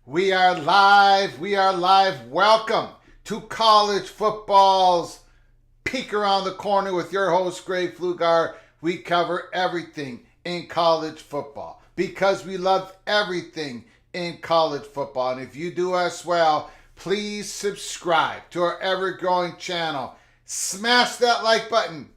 We are live. We are live. Welcome to college football's Peek Around the Corner with your host, Greg Flugar. We cover everything in college football because we love everything in college football. And if you do as well, please subscribe to our ever-growing channel. Smash that like button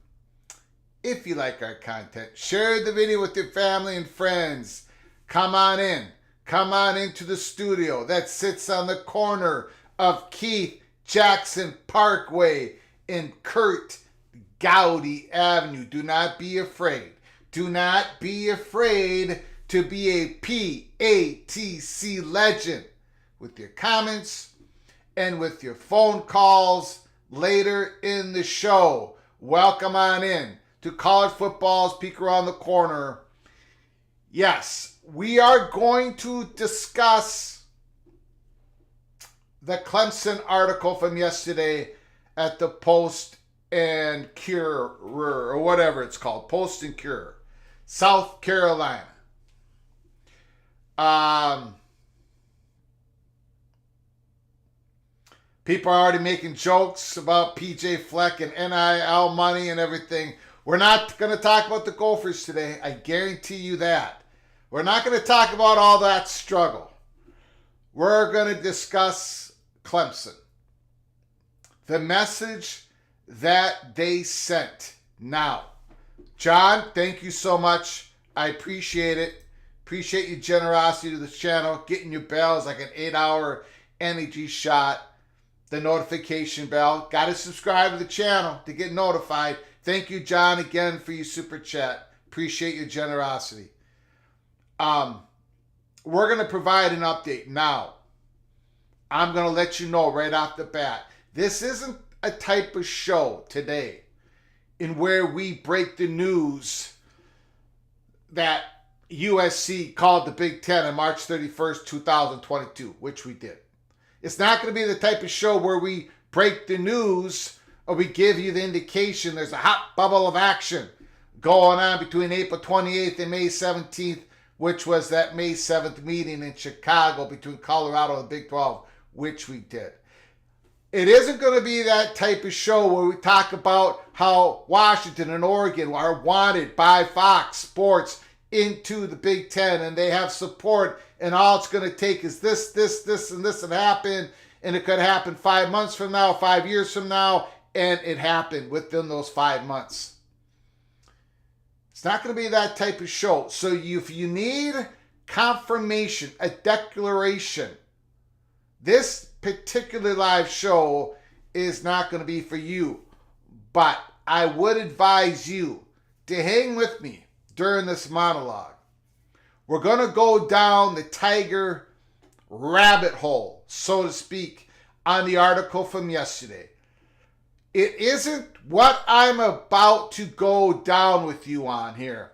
if you like our content. Share the video with your family and friends. Come on in. Come on into the studio that sits on the corner of Keith Jackson Parkway in Kurt Gowdy Avenue. Do not be afraid. Do not be afraid to be a PATC legend with your comments and with your phone calls later in the show. Welcome on in to College Football's Peek Around the Corner. Yes, we are going to discuss the Clemson article from yesterday at the Post and Courier, or whatever it's called, Post and Courier, South Carolina. People are already making jokes about PJ Fleck and NIL money and everything. We're not going to talk about the Gophers today. I guarantee you that. We're not going to talk about all that struggle. We're going to discuss Clemson. The message that they sent. Now, John, thank you so much. I appreciate it. Appreciate your generosity to the channel. Getting your bells like an 8-hour energy shot. The notification bell. Got to subscribe to the channel to get notified. Thank you, John, again for your super chat. Appreciate your generosity. We're going to provide an update now. I'm going to let you know right off the bat. This isn't a type of show today in where we break the news that USC called the Big Ten on March 31st, 2022, which we did. It's not going to be the type of show where we break the news or we give you the indication there's a hot bubble of action going on between April 28th and May 17th, which was that May 7th meeting in Chicago between Colorado and the Big 12, which we did. It isn't going to be that type of show where we talk about how Washington and Oregon are wanted by Fox Sports into the Big Ten and they have support and all it's going to take is this, and this and happen, and it could happen 5 months from now, 5 years from now, and it happened within those 5 months. It's not going to be that type of show. So if you need confirmation, a declaration, this particular live show is not going to be for you. But I would advise you to hang with me during this monologue. We're going to go down the Tiger rabbit hole, so to speak, on the article from yesterday. It isn't what I'm about to go down with you on here.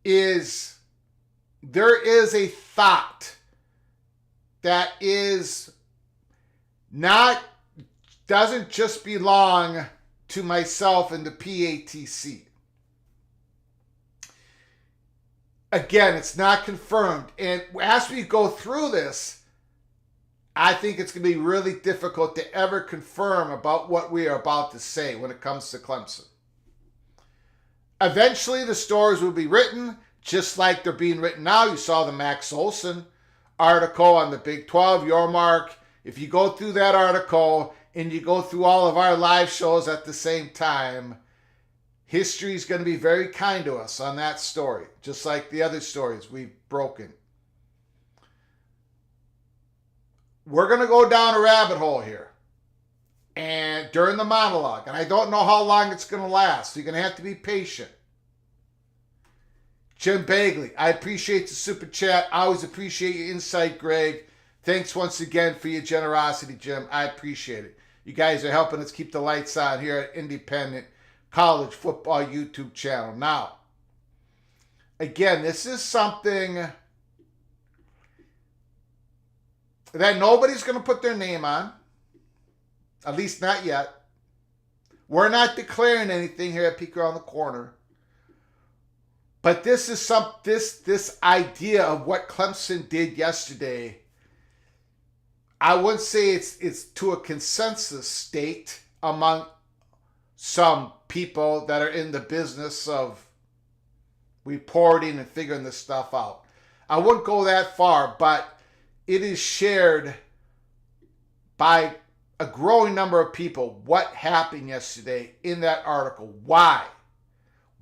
There is a thought that doesn't just belong to myself and the PATC. Again, it's not confirmed. And as we go through this, I think it's going to be really difficult to ever confirm about what we are about to say when it comes to Clemson. Eventually, the stories will be written just like they're being written now. You saw the Max Olson article on the Big 12, your mark. If you go through that article and you go through all of our live shows at the same time, history is going to be very kind to us on that story, just like the other stories we've broken. We're going to go down a rabbit hole here and during the monologue, and I don't know how long it's going to last, so you're going to have to be patient. Jim Bagley, I appreciate the super chat. I always appreciate your insight, Greg. Thanks once again for your generosity, Jim. I appreciate it. You guys are helping us keep the lights on here at Independent College Football YouTube channel. Now, again, this is something that nobody's going to put their name on, at least not yet. We're not declaring anything here at Peek Around the Corner. But this is this idea of what Clemson did yesterday. I wouldn't say it's to a consensus state among some people that are in the business of reporting and figuring this stuff out. I wouldn't go that far, but it is shared by a growing number of people what happened yesterday in that article. Why?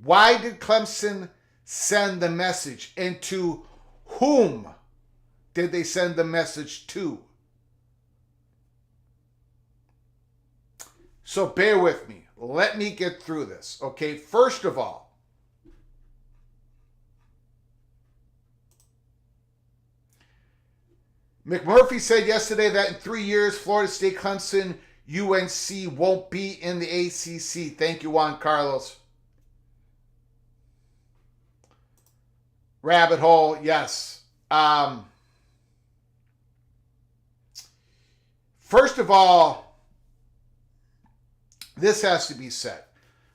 Why did Clemson send the message, and to whom did they send the message to? So bear with me. Let me get through this. Okay, first of all, McMurphy said yesterday that in 3 years, Florida State, Clemson, UNC won't be in the ACC. Thank you, Juan Carlos. Rabbit hole, yes. First of all, this has to be said.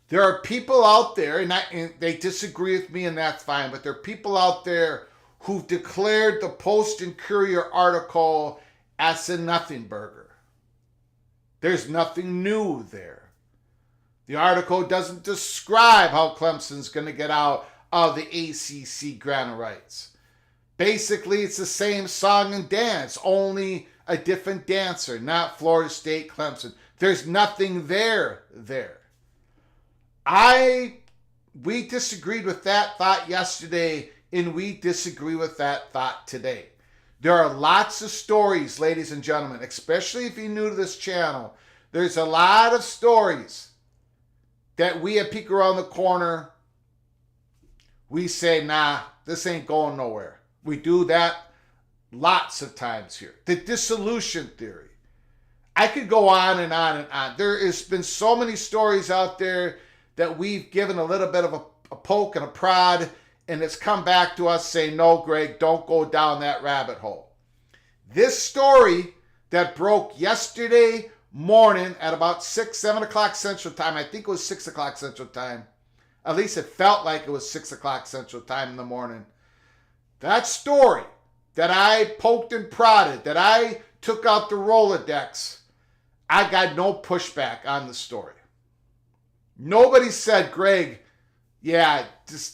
There are people out there, and they disagree with me, and that's fine, but there are people out there who've declared the Post and Courier article as a nothing burger. There's nothing new there. The article doesn't describe how Clemson's going to get out of the ACC grant rights. Basically, it's the same song and dance, only a different dancer, not Florida State, Clemson. There's nothing there. We disagreed with that thought yesterday, and we disagree with that thought today. There are lots of stories, ladies and gentlemen, especially if you're new to this channel. There's a lot of stories that we at Peek Around the Corner, we say, nah, this ain't going nowhere. We do that lots of times here. The dissolution theory. I could go on and on and on. There has been so many stories out there that we've given a little bit of a poke and a prod, and it's come back to us saying, no, Greg, don't go down that rabbit hole. This story that broke yesterday morning at about 7 o'clock Central Time, I think it was 6 o'clock Central Time. At least it felt like it was 6 o'clock Central Time in the morning. That story that I poked and prodded, that I took out the Rolodex, I got no pushback on the story. Nobody said, Greg, yeah,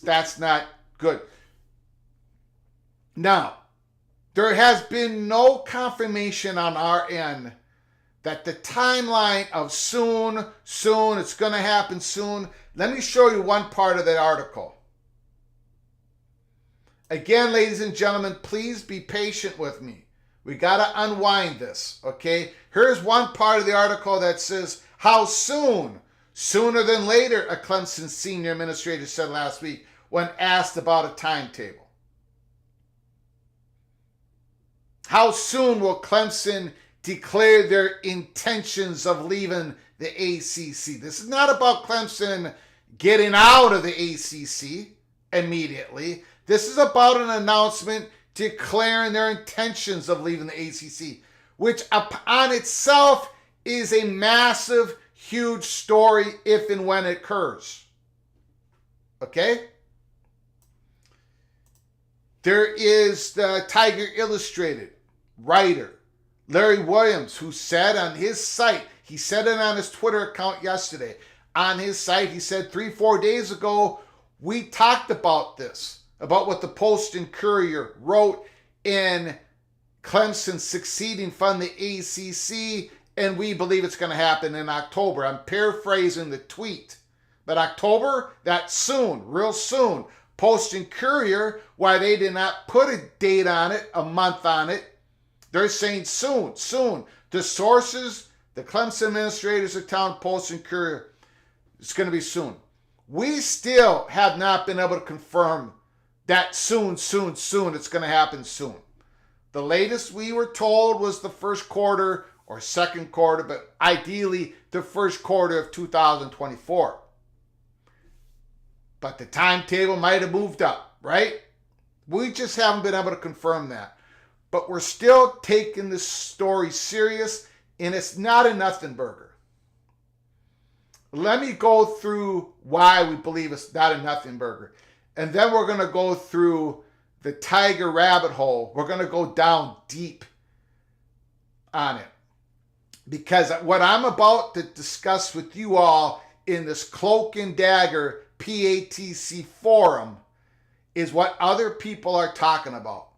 that's not good. Now, there has been no confirmation on our end that the timeline of soon, it's going to happen soon. Let me show you one part of that article. Again, ladies and gentlemen, please be patient with me. We got to unwind this, okay? Here's one part of the article that says, how soon? Sooner than later, a Clemson senior administrator said last week when asked about a timetable. How soon will Clemson declare their intentions of leaving the ACC? This is not about Clemson getting out of the ACC immediately. This is about an announcement declaring their intentions of leaving the ACC, which upon itself is a massive, huge story if and when it occurs. Okay? There is the Tiger Illustrated writer, Larry Williams, who said on his site, he said it on his Twitter account yesterday, on his site, he said 3-4 days ago, we talked about this, about what the Post and Courier wrote in Clemson succeeding from the ACC, and we believe it's going to happen in October. I'm paraphrasing the tweet. But October, that's soon, real soon. Post and Courier, why they did not put a date on it, a month on it, they're saying soon. The sources, the Clemson administrators of town, Post and Courier, it's going to be soon. We still have not been able to confirm that soon, it's going to happen soon. The latest we were told was the first quarter or second quarter, but ideally the first quarter of 2024. But the timetable might have moved up, right? We just haven't been able to confirm that. But we're still taking this story serious, and it's not a nothing burger. Let me go through why we believe it's not a nothing burger. And then we're going to go through the Tiger rabbit hole. We're going to go down deep on it. Because what I'm about to discuss with you all in this Cloak and Dagger PATC forum is what other people are talking about.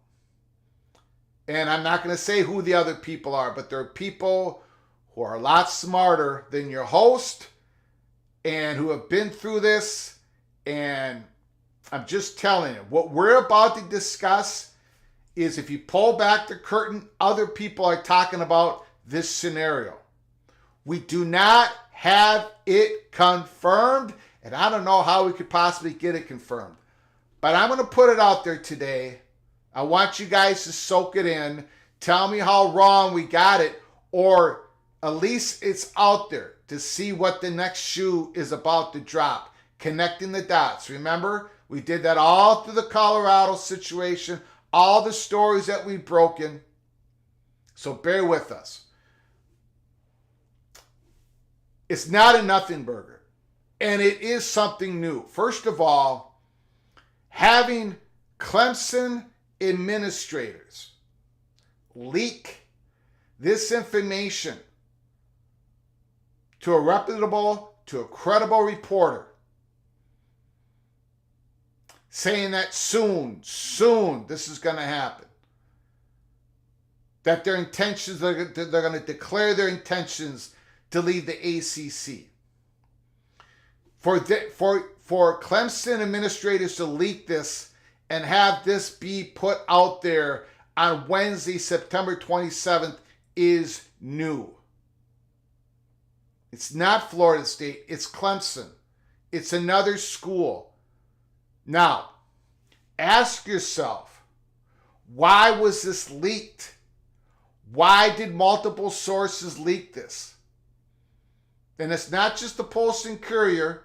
And I'm not going to say who the other people are, but there are people who are a lot smarter than your host and who have been through this. And I'm just telling you, what we're about to discuss is, if you pull back the curtain, other people are talking about this scenario. We do not have it confirmed, and I don't know how we could possibly get it confirmed. But I'm going to put it out there today. I want you guys to soak it in. Tell me how wrong we got it, or at least it's out there to see what the next shoe is about to drop. Connecting the dots. Remember, we did that all through the Colorado situation, all the stories that we've broken. So bear with us. It's not a nothing burger, and it is something new. First of all, having Clemson administrators leak this information to a reputable, to a credible reporter, saying that soon, this is going to happen. That their intentions, they're going to declare their intentions to leave the ACC. For Clemson administrators to leak this and have this be put out there on Wednesday, September 27th is new. It's not Florida State, it's Clemson. It's another school. Now, ask yourself, why was this leaked? Why did multiple sources leak this? And it's not just the Post and Courier.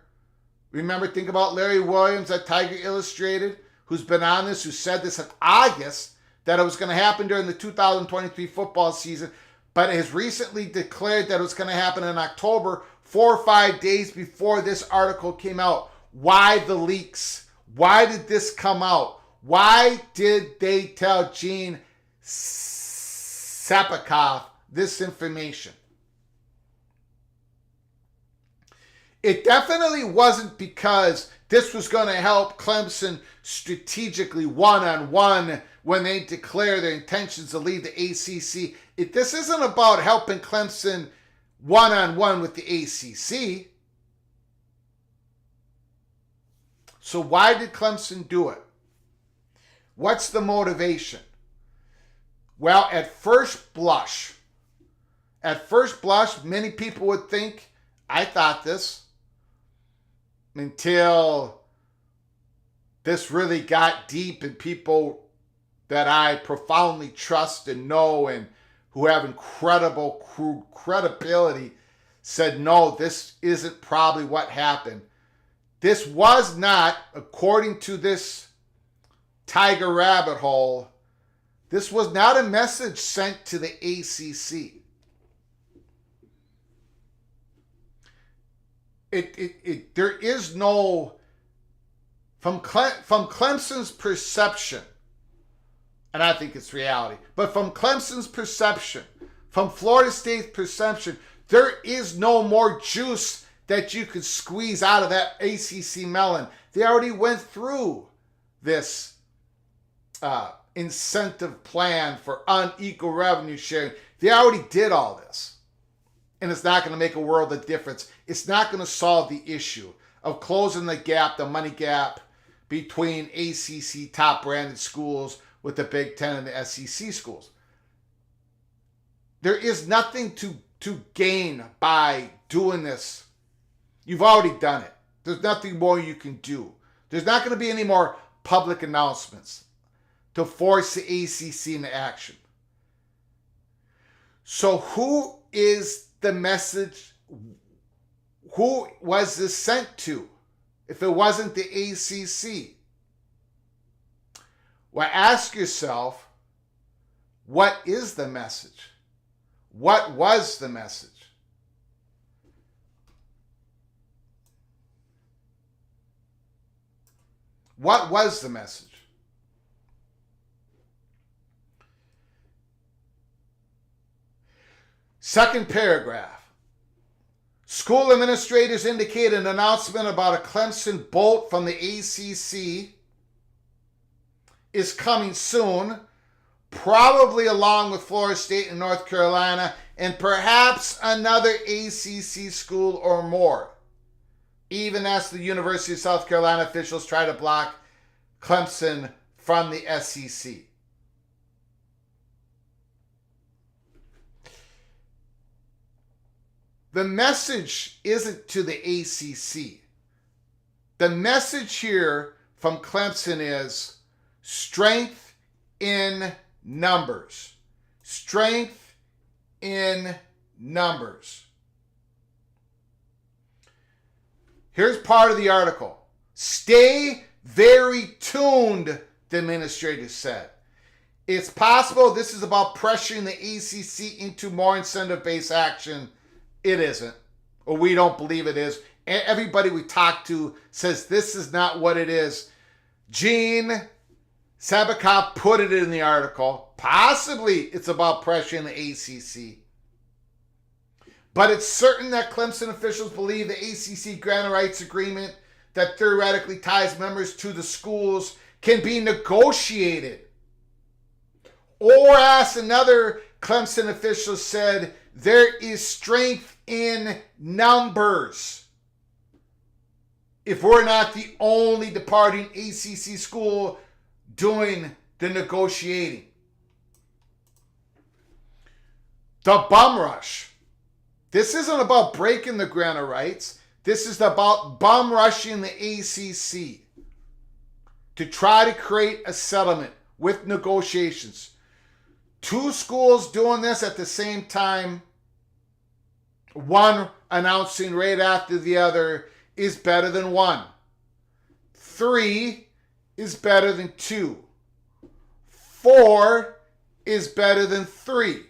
Remember, think about Larry Williams at Tiger Illustrated. who's been on this, who said this in August, that it was going to happen during the 2023 football season, but has recently declared that it was going to happen in October, 4 or 5 days before this article came out. Why the leaks? Why did this come out? Why did they tell Gene Sapakoff this information? It definitely wasn't because this was going to help Clemson strategically one-on-one when they declare their intentions to leave the ACC. This isn't about helping Clemson one-on-one with the ACC. So why did Clemson do it? What's the motivation? Well, at first blush, many people would think, I thought this, until this really got deep and people that I profoundly trust and know and who have incredible credibility said, no, this isn't probably what happened. This was not, according to this Tiger rabbit hole, this was not a message sent to the ACC. There is no, from Clemson's perception, and I think it's reality, but from Clemson's perception, from Florida State's perception, there is no more juice that you could squeeze out of that ACC melon. They already went through this incentive plan for unequal revenue sharing. They already did all this. And it's not going to make a world of difference. It's not going to solve the issue of closing the gap, the money gap between ACC top branded schools with the Big Ten and the SEC schools. There is nothing to gain by doing this. You've already done it. There's nothing more you can do. There's not going to be any more public announcements to force the ACC into action. So who is the message? Who was this sent to if it wasn't the ACC? Well, ask yourself, what is the message? What was the message? What was the message? Second paragraph. School administrators indicate an announcement about a Clemson bolt from the ACC is coming soon, probably along with Florida State and North Carolina, and perhaps another ACC school or more, even as the University of South Carolina officials try to block Clemson from the SEC. The message isn't to the ACC. The message here from Clemson is strength in numbers. Strength in numbers. Here's part of the article. Stay very tuned, the administrator said. It's possible this is about pressuring the ACC into more incentive-based action. It isn't, or we don't believe it is. Everybody we talk to says this is not what it is. Gene Sapakoff put it in the article. Possibly it's about pressuring the ACC. But it's certain that Clemson officials believe the ACC grant rights agreement that theoretically ties members to the schools can be negotiated. Or as another Clemson official said, there is strength in numbers. If we're not the only departing ACC school doing the negotiating. The bum rush. This isn't about breaking the grant of rights. This is about bum rushing the ACC to try to create a settlement with negotiations. Two schools doing this at the same time, one announcing right after the other, is better than one. 3 is better than 2. 4 is better than 3.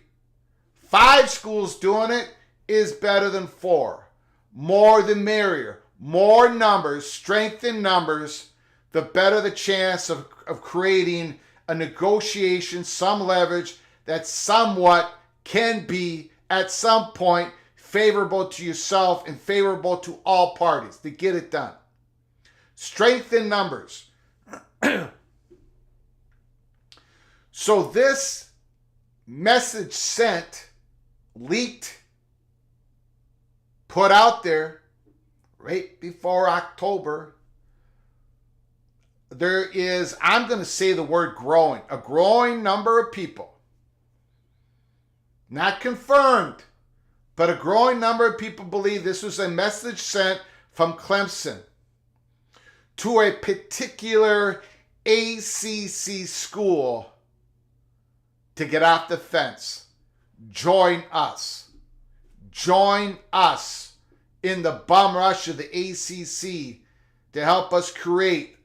5 schools doing it is better than 4. More the merrier. More numbers, strength in numbers, the better the chance of creating a negotiation, some leverage that somewhat can be at some point favorable to yourself and favorable to all parties to get it done. Strength in numbers. So this message sent, leaked, put out there right before October, there is, I'm going to say the word growing, a growing number of people, not confirmed, but a growing number of people believe this was a message sent from Clemson to a particular ACC school to get off the fence. Join us. Join us in the bum rush of the ACC to help us create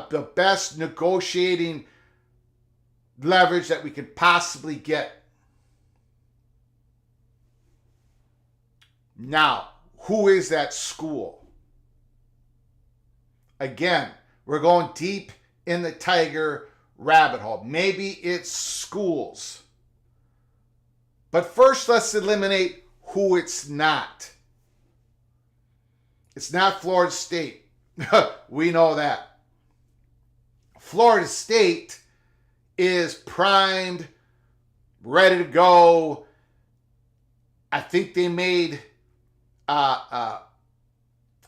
the best negotiating leverage that we could possibly get. Now, who is that school? Again, we're going deep in the Tiger rabbit hole. Maybe it's schools. But first, let's eliminate who it's not. It's not Florida State. We know that. Florida State is primed, ready to go. I think they made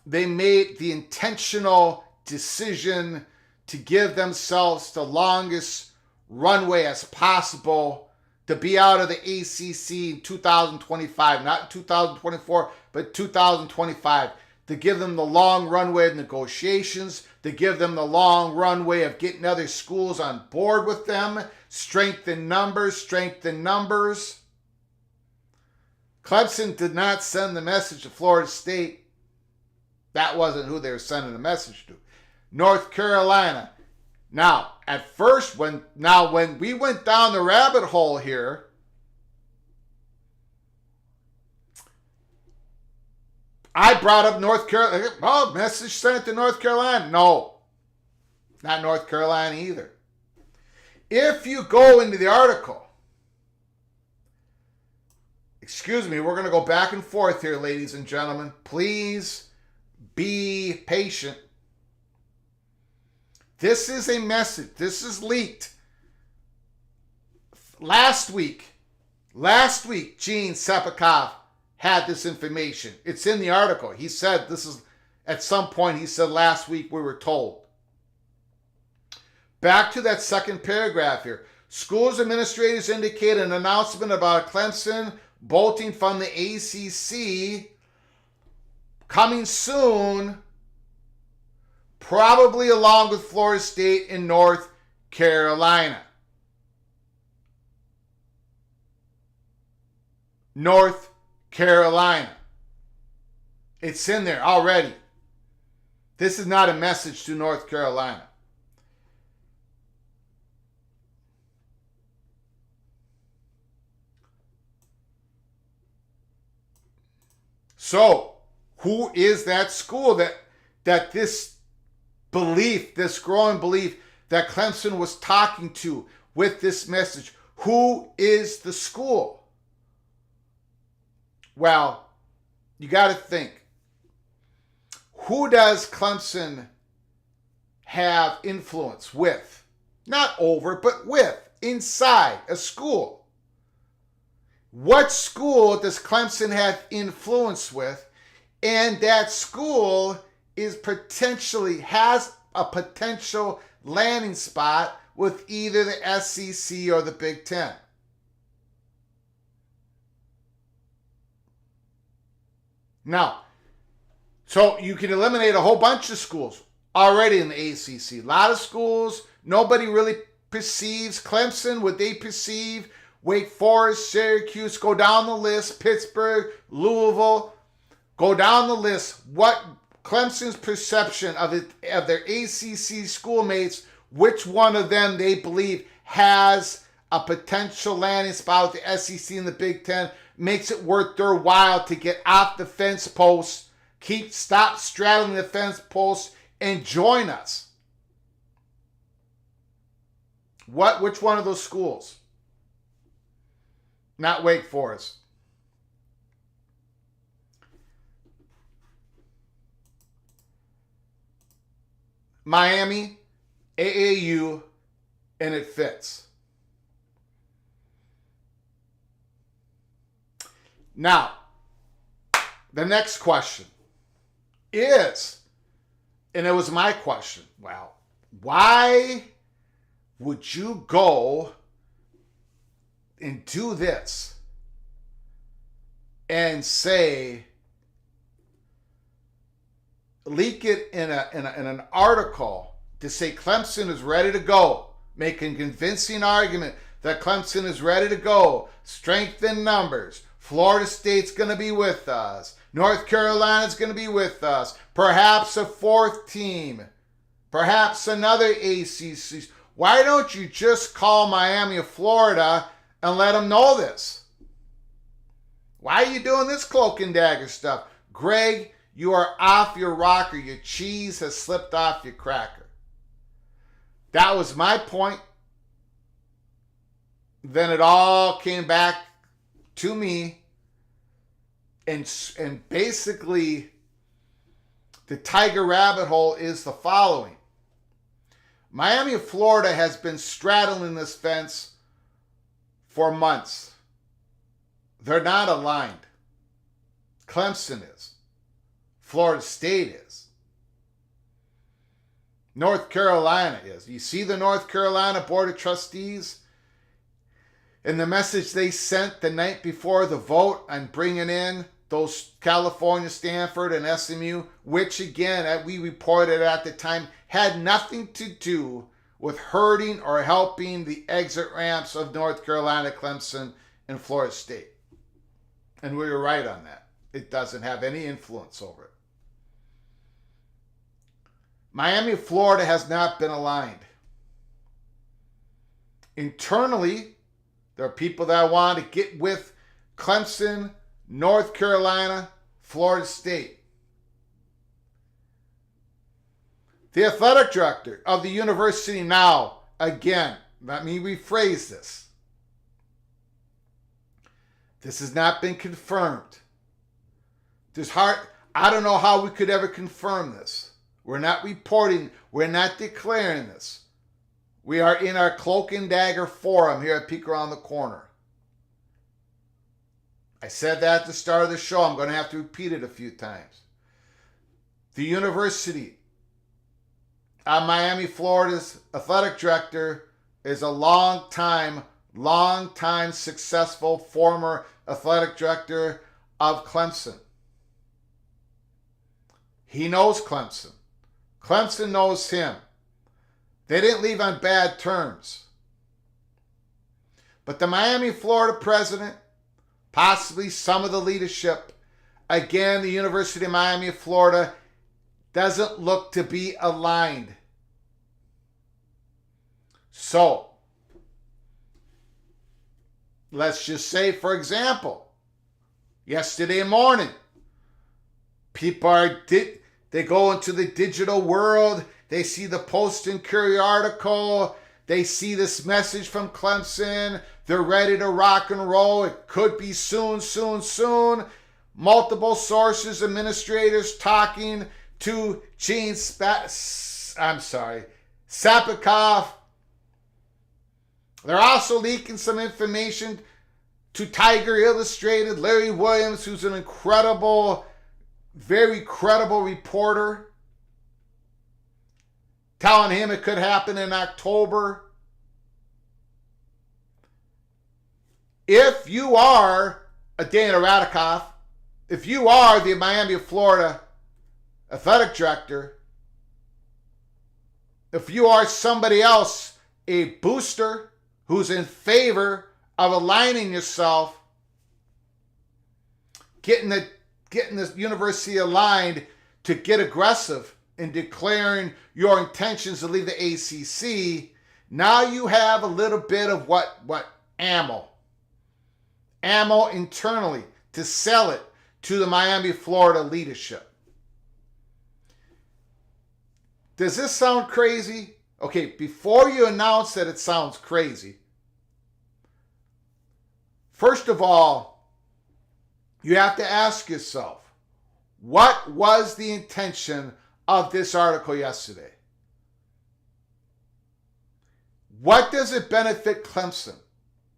the intentional decision to give themselves the longest runway as possible to be out of the ACC in 2025, not 2024, but 2025. To give them the long runway of negotiations, to give them the long runway of getting other schools on board with them, strength in numbers, strength in numbers. Clemson did not send the message to Florida State. That wasn't who they were sending the message to. North Carolina. Now, at first, when we went down the rabbit hole here, I brought up North Carolina. Oh, message sent to North Carolina. No, not North Carolina either. If you go into the article, excuse me, we're going to go back and forth here, ladies and gentlemen. Please be patient. This is a message. This is leaked. Last week, Gene Sapakoff had this information. It's in the article. He said this is, at some point, he said last week we were told. Back to that second paragraph here. Schools administrators indicate an announcement about Clemson bolting from the ACC coming soon, probably along with Florida State and North Carolina. North Carolina. It's in there already. This is not a message to North Carolina. So, who is that school that this belief, this growing belief that Clemson was talking to with this message? Who is the school? Well, you got to think. Who does Clemson have influence with? Not over, but with, inside a school. What school does Clemson have influence with? And that school is has a potential landing spot with either the SEC or the Big Ten. Now, so you can eliminate a whole bunch of schools already in the ACC. A lot of schools, nobody really perceives Clemson. Would they perceive Wake Forest, Syracuse? Go down the list. Pittsburgh, Louisville. Go down the list. What Clemson's perception of their ACC schoolmates, which one of them they believe has a potential landing spot with the SEC and the Big Ten, makes it worth their while to get off the fence post, stop straddling the fence post, and join us. Which one of those schools? Not Wake Forest. Miami, AAU, and it fits. Now, the next question is, and it was my question, well, why would you go and do this and say, leak it in an article to say Clemson is ready to go, make a convincing argument that Clemson is ready to go, strength in numbers, Florida State's going to be with us, North Carolina's going to be with us, perhaps a fourth team, perhaps another ACC. Why don't you just call Miami of Florida and let them know this? Why are you doing this cloak and dagger stuff? Greg, you are off your rocker. Your cheese has slipped off your cracker. That was my point. Then it all came back to me. And basically, the tiger rabbit hole is the following. Miami of Florida has been straddling this fence for months. They're not aligned. Clemson is. Florida State is. North Carolina is. You see the North Carolina Board of Trustees and the message they sent the night before the vote on bringing in those California, Stanford, and SMU, which again, we reported at the time, had nothing to do with hurting or helping the exit ramps of North Carolina, Clemson, and Florida State. And we were right on that. It doesn't have any influence over it. Miami, Florida has not been aligned. Internally, there are people that want to get with Clemson, North Carolina, Florida State. The athletic director of the university now, again, let me rephrase this. This has not been confirmed. I don't know how we could ever confirm this. We're not reporting, we're not declaring this. We are in our Cloak and Dagger forum here at Peek Around the Corner. I said that at the start of the show. I'm going to have to repeat it a few times. The university of Miami, Florida's athletic director is a long time successful former athletic director of Clemson. He knows Clemson. Clemson knows him. They didn't leave on bad terms. But the Miami, Florida president, possibly some of the leadership, again, the University of Miami, Florida, doesn't look to be aligned. So, let's just say, for example, yesterday morning, people they go into the digital world, they see the Post and Courier article, they see this message from Clemson, they're ready to rock and roll, it could be soon. Multiple sources, administrators talking to Sapakoff. They're also leaking some information to Tiger Illustrated, Larry Williams, who's an incredible, very credible reporter, telling him it could happen in October. If you are a Dana Radikoff, if you are the Miami of Florida athletic director, if you are somebody else, a booster who's in favor of aligning yourself, getting the university aligned to get aggressive in declaring your intentions to leave the ACC, now you have a little bit of what ammo internally to sell it to the Miami, Florida leadership. Does this sound crazy? Okay, before you announce that it sounds crazy, first of all, you have to ask yourself, what was the intention of this article yesterday? What does it benefit Clemson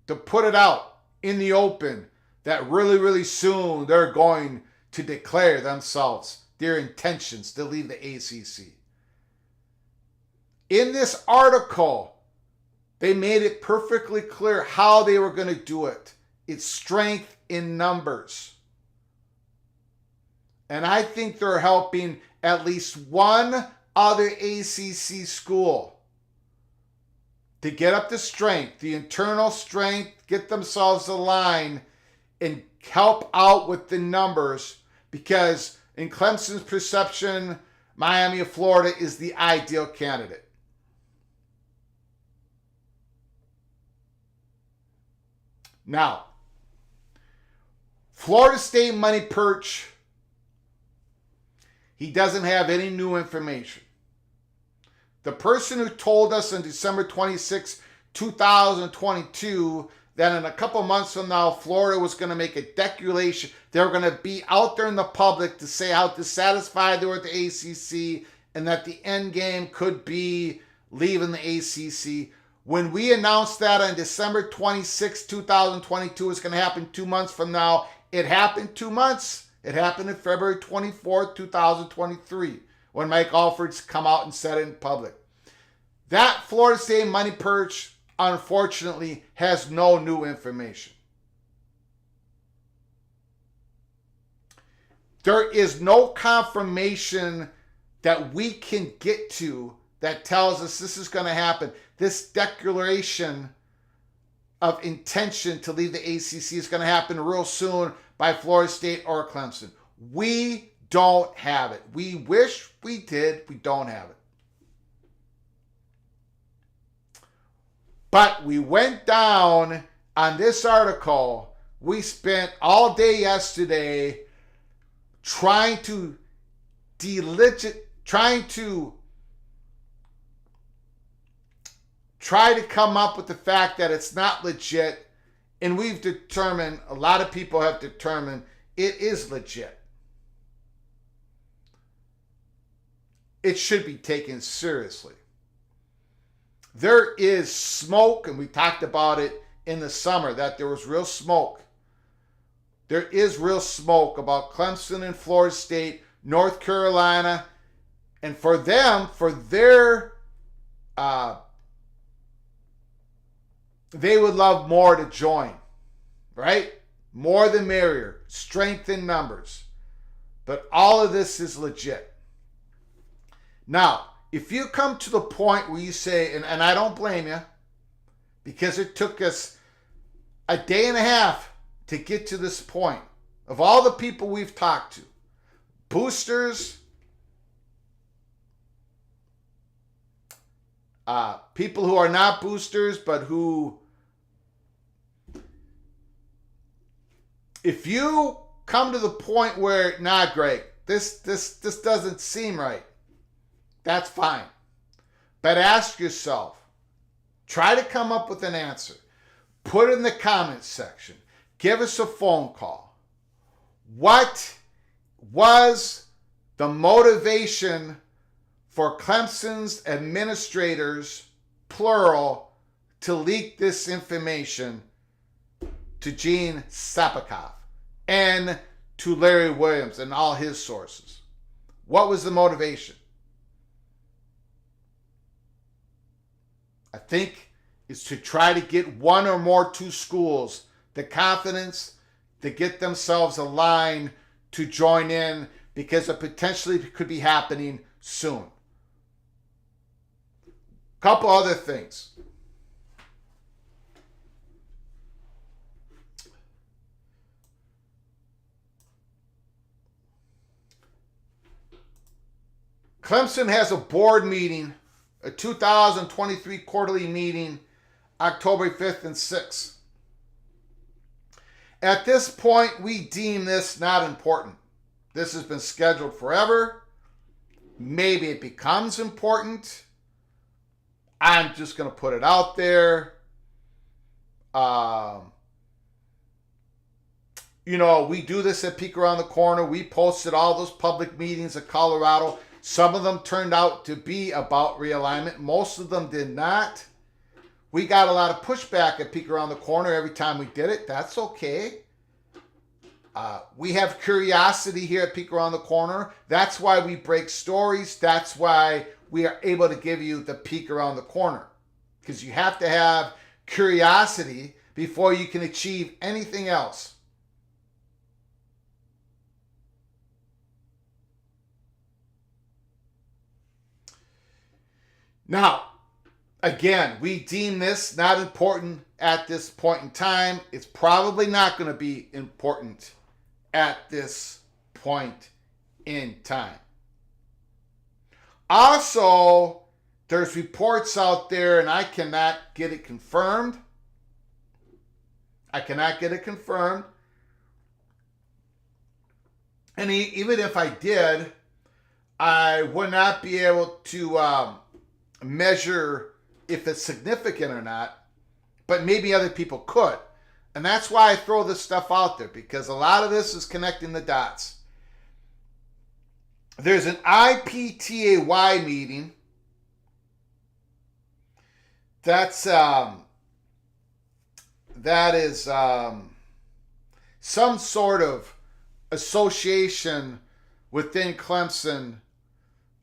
to put it out in the open that really, really soon they're going to declare themselves, their intentions to leave the ACC? In this article, they made it perfectly clear how they were going to do it. It's strength in numbers. And I think they're helping at least one other ACC school to get up the strength, the internal strength, get themselves aligned, and help out with the numbers, because in Clemson's perception, Miami of Florida is the ideal candidate. Now, Florida State Money Perch, he doesn't have any new information. The person who told us on December 26, 2022, that in a couple months from now, Florida was going to make a declaration. They were going to be out there in the public to say how dissatisfied they were with the ACC and that the end game could be leaving the ACC. When we announced that on December 26, 2022, was going to happen 2 months from now, it happened 2 months. It happened on February 24th, 2023, when Mike Alford's come out and said it in public. That Florida State Money Perch, unfortunately, has no new information. There is no confirmation that we can get to that tells us this is going to happen. This declaration of intention to leave the ACC is going to happen real soon by Florida State or Clemson. We don't have it. We wish we did. We don't have it. But we went down on this article. We spent all day yesterday trying to come up with the fact that it's not legit, and we've determined, a lot of people have determined, it is legit. It should be taken seriously. There is smoke, and we talked about it in the summer, that there was real smoke. There is real smoke about Clemson and Florida State, North Carolina, and for them, for their they would love more to join, right? More the merrier, strength in numbers. But all of this is legit. Now, if you come to the point where you say, and I don't blame you, because it took us a day and a half to get to this point, of all the people we've talked to, boosters, people who are not boosters, but who, if you come to the point where, nah, Greg, this doesn't seem right, that's fine. But ask yourself, try to come up with an answer. Put it in the comments section. Give us a phone call. What was the motivation for Clemson's administrators, plural, to leak this information to Gene Sapakoff and to Larry Williams and all his sources? What was the motivation? I think it's to try to get one or more two schools the confidence to get themselves aligned to join in, because it potentially could be happening soon. Couple other things. Clemson has a board meeting, a 2023 quarterly meeting, October 5th and 6th. At this point, we deem this not important. This has been scheduled forever. Maybe it becomes important. I'm just going to put it out there. We do this at Peek Around the Corner. We posted all those public meetings in Colorado. Some of them turned out to be about realignment. Most of them did not. We got a lot of pushback at Peek Around the Corner every time we did it. That's okay. We have curiosity here at Peek Around the Corner. That's why we break stories. That's why we are able to give you the Peek Around the Corner. Because you have to have curiosity before you can achieve anything else. Now, again, we deem this not important at this point in time. It's probably not going to be important at this point in time. Also, there's reports out there, and I cannot get it confirmed. And even if I did, I would not be able to measure if it's significant or not, but maybe other people could. And that's why I throw this stuff out there, because a lot of this is connecting the dots. There's an IPTAY meeting. That is some sort of association within Clemson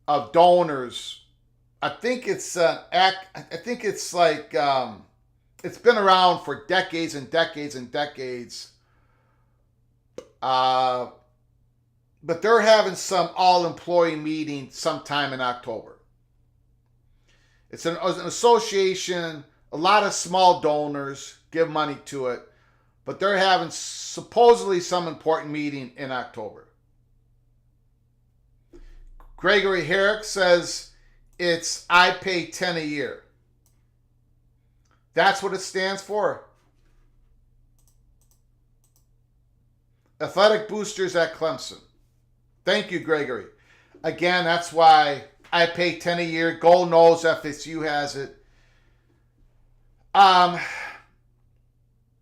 of donors. I think it's like it's been around for decades and decades and decades. But they're having some all-employee meeting sometime in October. It's an association, a lot of small donors give money to it, but they're having supposedly some important meeting in October. Gregory Herrick says it's I pay 10 a year. That's what it stands for. Athletic Boosters at Clemson. Thank you, Gregory. Again, that's why I pay 10 a year. Gold knows FSU has it. I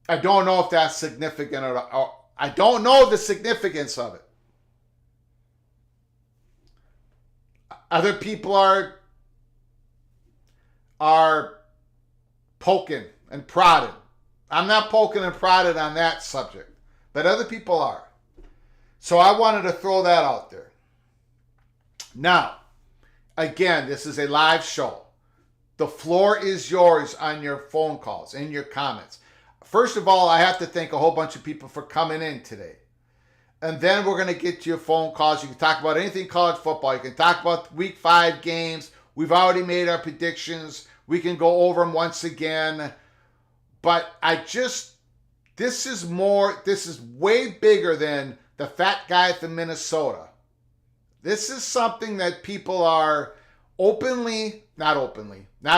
don't know if that's significant or I don't know the significance of it. Other people are poking and prodding. I'm not poking and prodding on that subject, but other people are. So I wanted to throw that out there. Now, again, this is a live show. The floor is yours on your phone calls and your comments. First of all, I have to thank a whole bunch of people for coming in today. And then we're going to get to your phone calls. You can talk about anything college football. You can talk about week 5 games. We've already made our predictions. We can go over them once again. But this is way bigger than the fat guy from Minnesota. This is something that people are not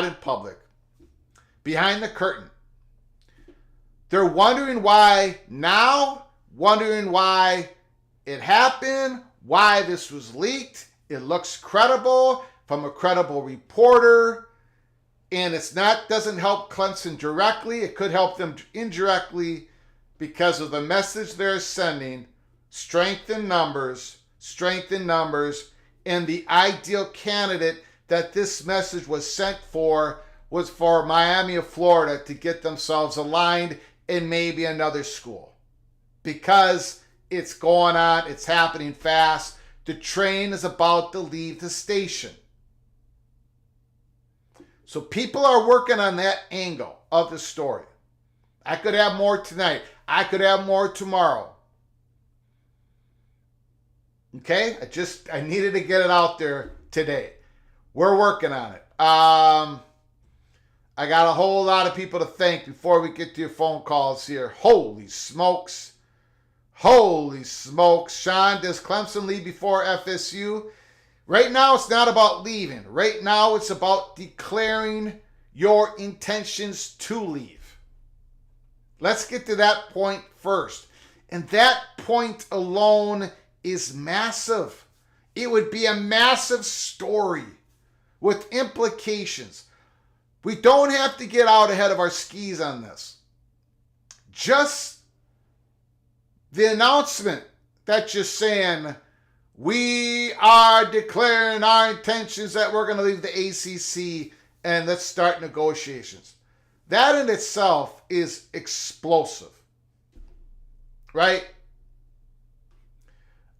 in public, behind the curtain. They're wondering why now, wondering why it happened, why this was leaked. It looks credible from a credible reporter, and doesn't help Clemson directly. It could help them indirectly because of the message they're sending. Strength in numbers, and the ideal candidate that this message was sent for was for Miami of Florida to get themselves aligned in maybe another school. Because it's going on, it's happening fast. The train is about to leave the station. So people are working on that angle of the story. I could have more tonight. I could have more tomorrow. Okay? I needed to get it out there today. We're working on it. I got a whole lot of people to thank before we get to your phone calls here. Holy smokes. Sean, does Clemson lead before FSU? Right now, it's not about leaving. Right now, it's about declaring your intentions to leave. Let's get to that point first. And that point alone is massive. It would be a massive story with implications. We don't have to get out ahead of our skis on this. Just the announcement that's just saying, we are declaring our intentions that we're going to leave the ACC and let's start negotiations. That in itself is explosive. Right?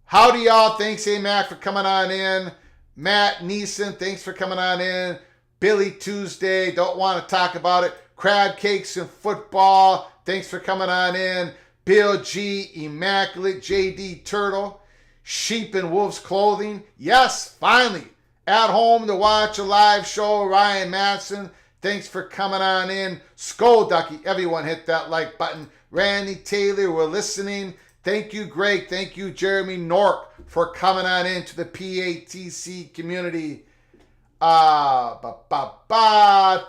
Howdy, y'all. Thanks, A-Mac, for coming on in. Matt Neeson, thanks for coming on in. Billy Tuesday, don't want to talk about it. Crab Cakes and Football, thanks for coming on in. Bill G, Immaculate, JD Turtle, Sheep and Wolves Clothing. Yes, finally, at home to watch a live show. Ryan Matson, thanks for coming on in. Skull Ducky, everyone hit that like button. Randy Taylor, we're listening. Thank you, Greg. Thank you, Jeremy Nork, for coming on into the PATC community.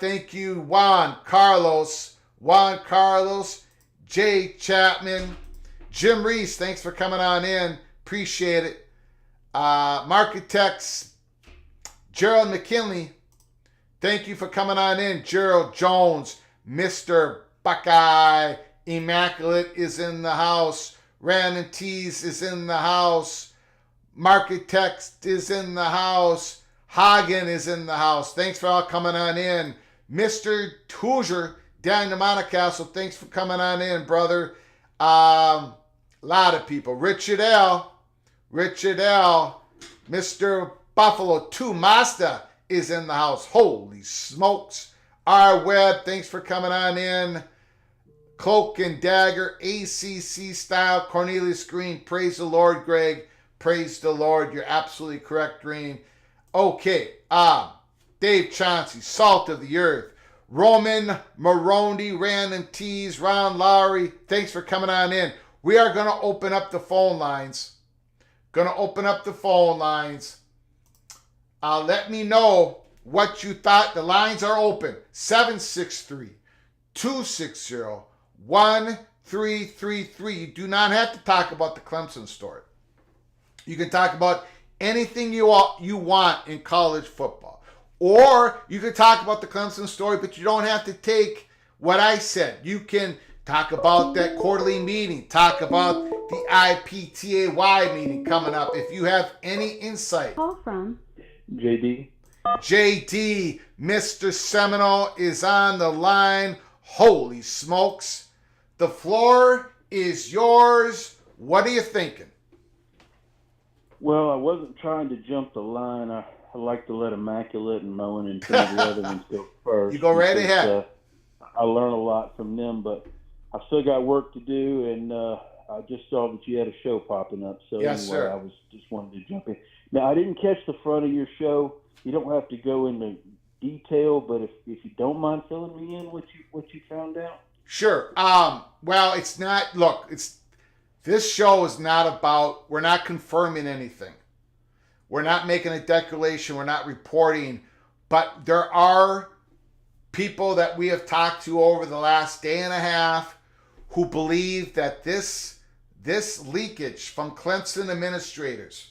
Thank you, Juan Carlos, Jay Chapman, Jim Reese, thanks for coming on in. Appreciate it. Marketects, Gerald McKinley, thank you for coming on in. Gerald Jones, Mr. Buckeye, Immaculate is in the house. Random Tees is in the house. Marketects is in the house. Hagen is in the house. Thanks for all coming on in. Mr. Hoosier, Daniel Montecastle, thanks for coming on in, brother. Lot of people. Richard L., Mr. Buffalo 2 Mazda is in the house. Holy smokes. R. Webb, thanks for coming on in. Cloak and Dagger, ACC style, Cornelius Green. Praise the Lord, Greg. Praise the Lord. You're absolutely correct, Green. Okay, Dave Chauncey, Salt of the Earth. Roman Maroney, Random Tees, Ron Lowry, thanks for coming on in. We are going to open up the phone lines. Let me know what you thought. The lines are open. 763-260-1333. You do not have to talk about the Clemson story. You can talk about anything you want in college football. Or you can talk about the Clemson story, but you don't have to take what I said. You can talk about that quarterly meeting. Talk about the IPTAY meeting coming up. If you have any insight. Call from JD, Mr. Seminole is on the line. Holy smokes. The floor is yours. What are you thinking? Well, I wasn't trying to jump the line. I like to let Immaculate and Moen and some of the other ones go first. You go right ahead. I learn a lot from them, but I still got work to do, and I just saw that you had a show popping up. So yes, anyway, sir. I was just wanted to jump in. Now, I didn't catch the front of your show. You don't have to go into detail, but if you don't mind filling me in what you found out. Sure. Well, it's not. Look, this show is not about. We're not confirming anything. We're not making a declaration. We're not reporting. But there are people that we have talked to over the last day and a half who believe that this leakage from Clemson administrators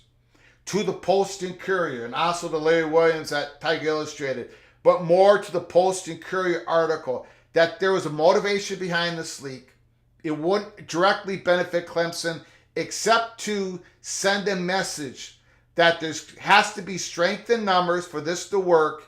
to the Post and Courier, and also to Larry Williams at Tiger Illustrated, but more to the Post and Courier article, that there was a motivation behind this leak. It wouldn't directly benefit Clemson except to send a message that there has to be strength in numbers for this to work.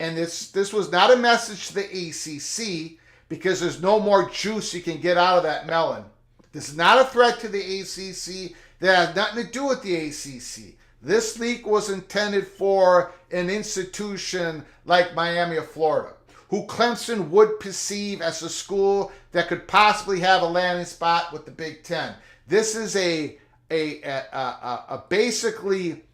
And this was not a message to the ACC because there's no more juice you can get out of that melon. This is not a threat to the ACC. That has nothing to do with the ACC. This leak was intended for an institution like Miami of Florida, who Clemson would perceive as a school that could possibly have a landing spot with the Big Ten. This is a basically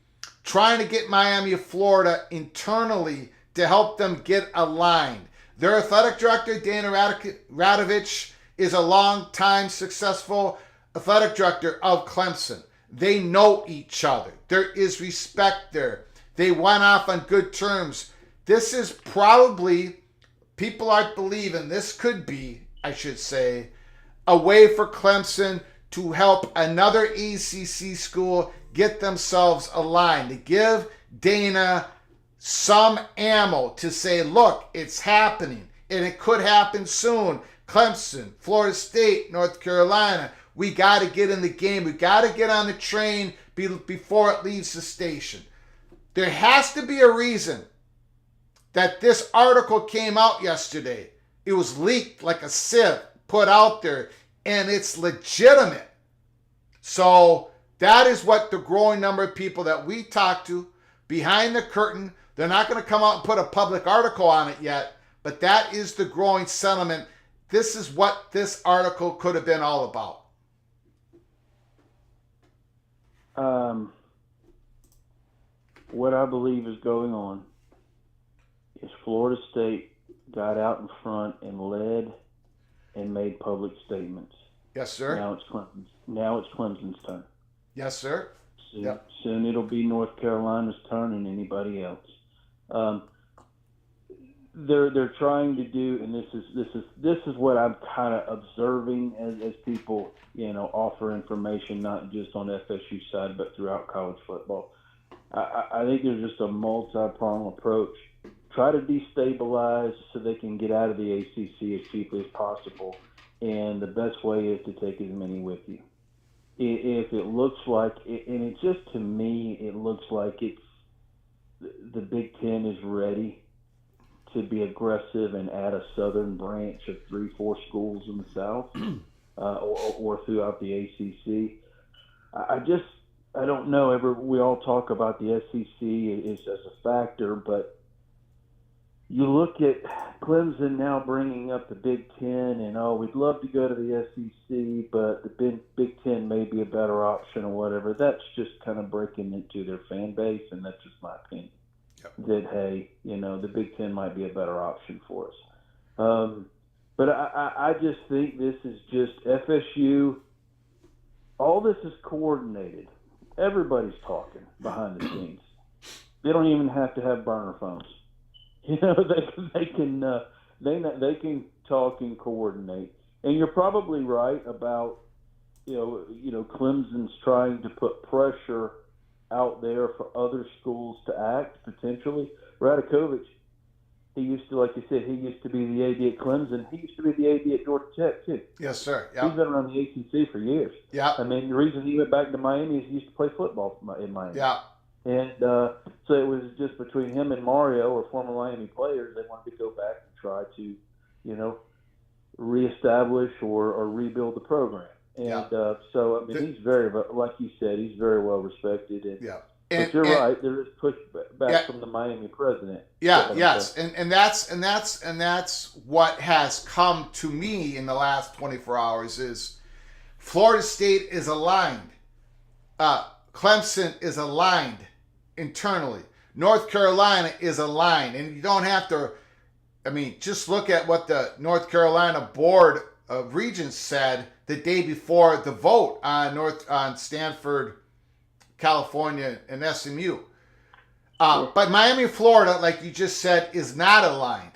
trying to get Miami of Florida internally to help them get aligned. Their athletic director, Dana Radovich, is a long-time successful athletic director of Clemson. They know each other. There is respect there. They went off on good terms. This is probably, people are believing this could be, I should say, a way for Clemson to help another ACC school get themselves aligned, to give Dana some ammo to say, look, it's happening, and it could happen soon. Clemson, Florida State, North Carolina, we got to get in the game. We got to get on the train before it leaves the station. There has to be a reason that this article came out yesterday. It was leaked like a sieve, put out there, and it's legitimate. So that is what the growing number of people that we talk to behind the curtain, they're not going to come out and put a public article on it yet, but that is the growing sentiment. This is what this article could have been all about. What I believe is going on is Florida State got out in front and led and made public statements. Yes, sir. Now it's Clemson's turn. Yes, sir. Soon it'll be North Carolina's turn and anybody else. They're trying to do, and this is what I'm kind of observing as people, offer information not just on FSU side but throughout college football. I think there's just a multi-pronged approach. Try to destabilize so they can get out of the ACC as cheaply as possible, and the best way is to take as many with you. If it looks like, and it just, to me, it looks like it's the Big Ten is ready to be aggressive and add a southern branch of 3-4 schools in the South or throughout the ACC. I don't know. We all talk about the SEC as a factor, but you look at Clemson now bringing up the Big Ten, and we'd love to go to the SEC, but the Big Ten may be a better option or whatever. That's just kind of breaking into their fan base, and that's just my opinion. Yep. That, hey, the Big Ten might be a better option for us. But I just think this is just FSU. All this is coordinated. Everybody's talking behind the scenes. They don't even have to have burner phones. They can talk and coordinate. And you're probably right about Clemson's trying to put pressure out there for other schools to act potentially. Radakovich, he used to, like you said, he used to be the AD at Clemson. He used to be the AD at Georgia Tech too. Yes, sir. Yep. He's been around the ACC for years. Yeah. I mean, the reason he went back to Miami is he used to play football in Miami. Yeah. And so it was just between him and Mario, or former Miami players, they wanted to go back and try to, reestablish or rebuild the program. And so, I mean, he's very, like you said, he's very well respected. And, yeah. But you're right. There is pushback from the Miami president. Yeah. Yes. And that's what has come to me in the last 24 hours is Florida State is aligned. Clemson is aligned internally. North Carolina is aligned. And you don't have to, just look at what the North Carolina Board of Regents said the day before the vote on Stanford, California, and SMU. But Miami, Florida, like you just said, is not aligned.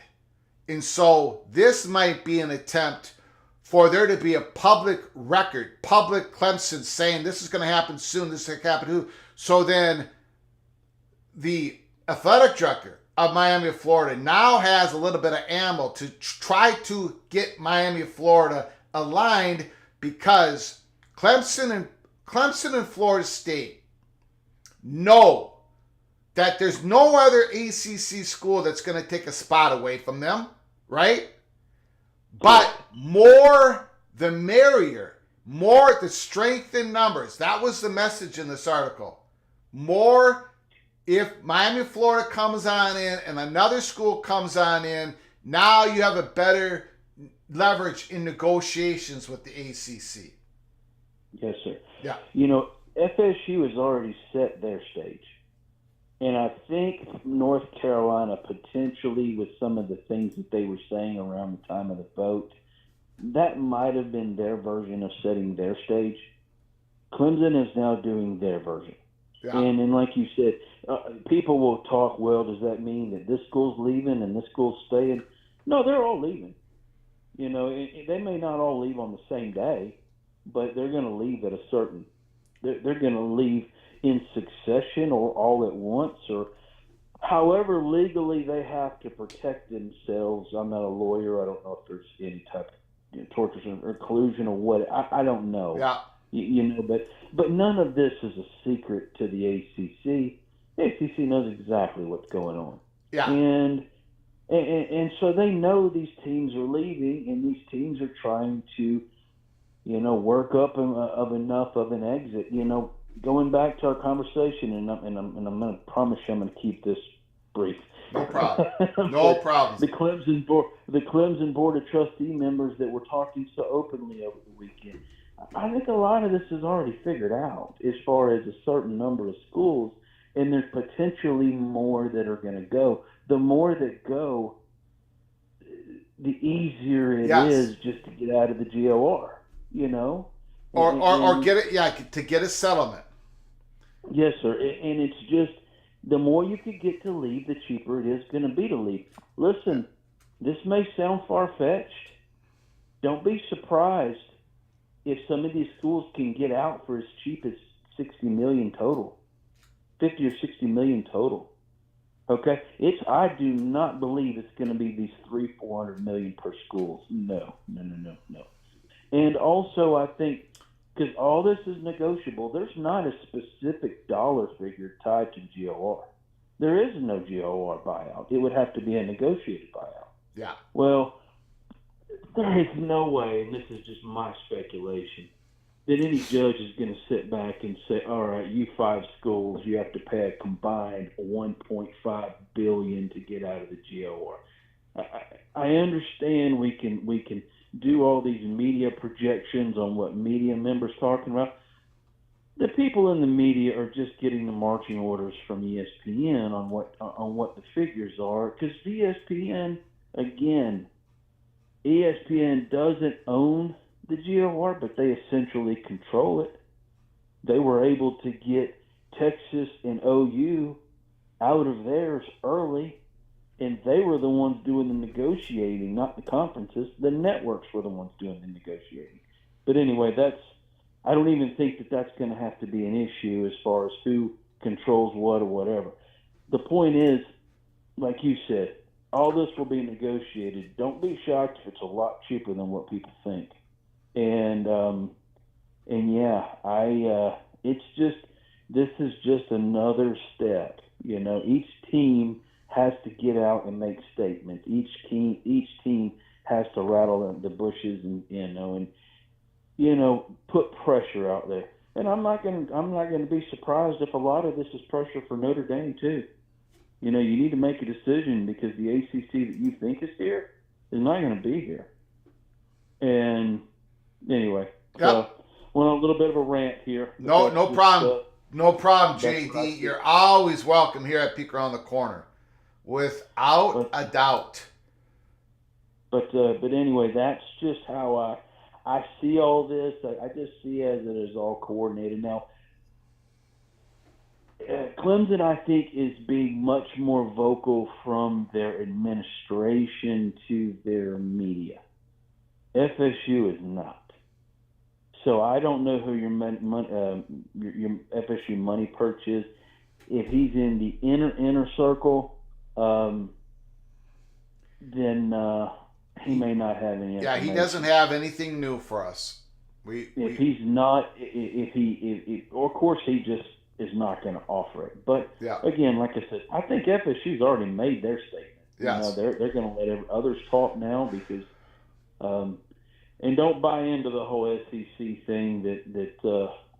And so this might be an attempt for there to be a public record, public Clemson saying this is going to happen soon, this is going to happen soon. So then the athletic director of Miami, Florida now has a little bit of ammo to try to get Miami, Florida aligned, because Clemson and Florida State know that there's no other ACC school that's going to take a spot away from them, right? But more the merrier, more the strength in numbers. That was the message in this article. More, if Miami, Florida comes on in and another school comes on in, now you have a better leverage in negotiations with the ACC. Yes, sir. Yeah. FSU has already set their stage. And I think North Carolina potentially, with some of the things that they were saying around the time of the vote, that might have been their version of setting their stage. Clemson is now doing their version. Yeah. And like you said, people will talk, well, does that mean that this school's leaving and this school's staying? No, they're all leaving. You know, they may not all leave on the same day, but they're going to leave at a certain – they're going to leave in succession or all at once, or however legally they have to protect themselves. I'm not a lawyer. I don't know if there's any type of torture or collusion or what. I don't know. Yeah. You know, but none of this is a secret to the ACC. The ACC knows exactly what's going on. Yeah. And so they know these teams are leaving, and these teams are trying to, you know, work up of enough of an exit. You know, going back to our conversation, and I'm going to promise you I'm going to keep this brief. No problem. No problem. The Clemson Board of Trustee members that were talking so openly over the weekend, I think a lot of this is already figured out as far as a certain number of schools, and there's potentially more that are going to go. The more that go, the easier it is just to get out of the GOR, you know? Or get it, to get a settlement. Yes, sir. And it's just, the more you could get to leave, the cheaper it is going to be to leave. Listen, this may sound far-fetched. Don't be surprised if some of these schools can get out for as cheap as $60 million total, $50 or $60 million total. Okay, I do not believe it's going to be these $300-400 million per schools. No. And also, I think because all this is negotiable, there's not a specific dollar figure tied to GOR. There is no GOR buyout. It would have to be a negotiated buyout. Yeah. Well, there is no way, and this is just my speculation, that any judge is going to sit back and say, all right, you 5 schools, you have to pay a combined $1.5 billion to get out of the GOR. I understand we can do all these media projections on what media members talking about. The people in the media are just getting the marching orders from ESPN on what the figures are, because ESPN doesn't own the GOR, but they essentially control it. They were able to get Texas and OU out of theirs early, and they were the ones doing the negotiating, not the conferences. The networks were the ones doing the negotiating. But anyway, I don't even think that's going to have to be an issue as far as who controls what or whatever. The point is, like you said, all this will be negotiated. Don't be shocked if it's a lot cheaper than what people think. And this is just another step. You know, each team has to get out and make statements. Each team has to rattle the bushes and put pressure out there. And I'm not going to be surprised if a lot of this is pressure for Notre Dame too. You know, you need to make a decision because the ACC that you think is here is not going to be here. And anyway, went on a little bit of a rant here. No problem. No problem, JD. You're always welcome here at Peek Around the Corner, without a doubt. But anyway, that's just how I see all this. I just see as it is all coordinated. Now, Clemson, I think, is being much more vocal from their administration to their media. FSU is not. So I don't know who your FSU money perch is. If he's in the inner circle, then he may not have any. Yeah, he doesn't have anything new for us. If he's not, of course, he just is not going to offer it. But again, like I said, I think FSU's already made their statement. Yes. They're going to let others talk now because. And don't buy into the whole SEC thing that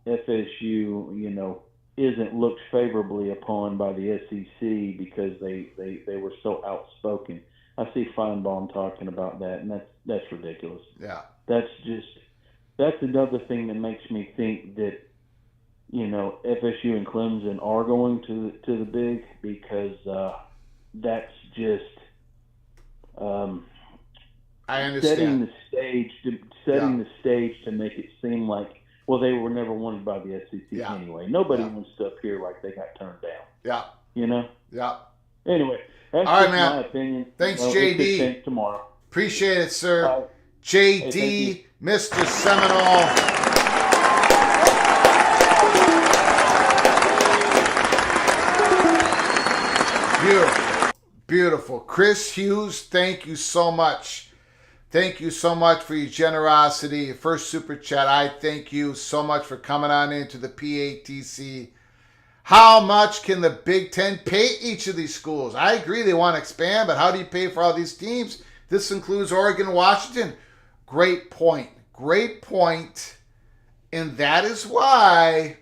FSU, isn't looked favorably upon by the SEC because they were so outspoken. I see Feinbaum talking about that, and that's ridiculous. Yeah. That's another thing that makes me think that, FSU and Clemson are going to the big because that's just I understand. Setting the stage to make it seem like, well, they were never wanted by the SEC anyway. Nobody wants to appear like they got turned down. Yeah. You know. Yeah. Anyway, that's all right, just man. my opinion. Thanks, Well, JD. Tomorrow. Appreciate it, sir. Hey, JD, Mr. Seminole. Beautiful. Beautiful. Chris Hughes, thank you so much. Thank you so much for your generosity. Your first super chat. I thank you so much for coming on into the PATC. How much can the Big Ten pay each of these schools? I agree they want to expand, but how do you pay for all these teams? This includes Oregon and Washington. Great point. Great point. And that is why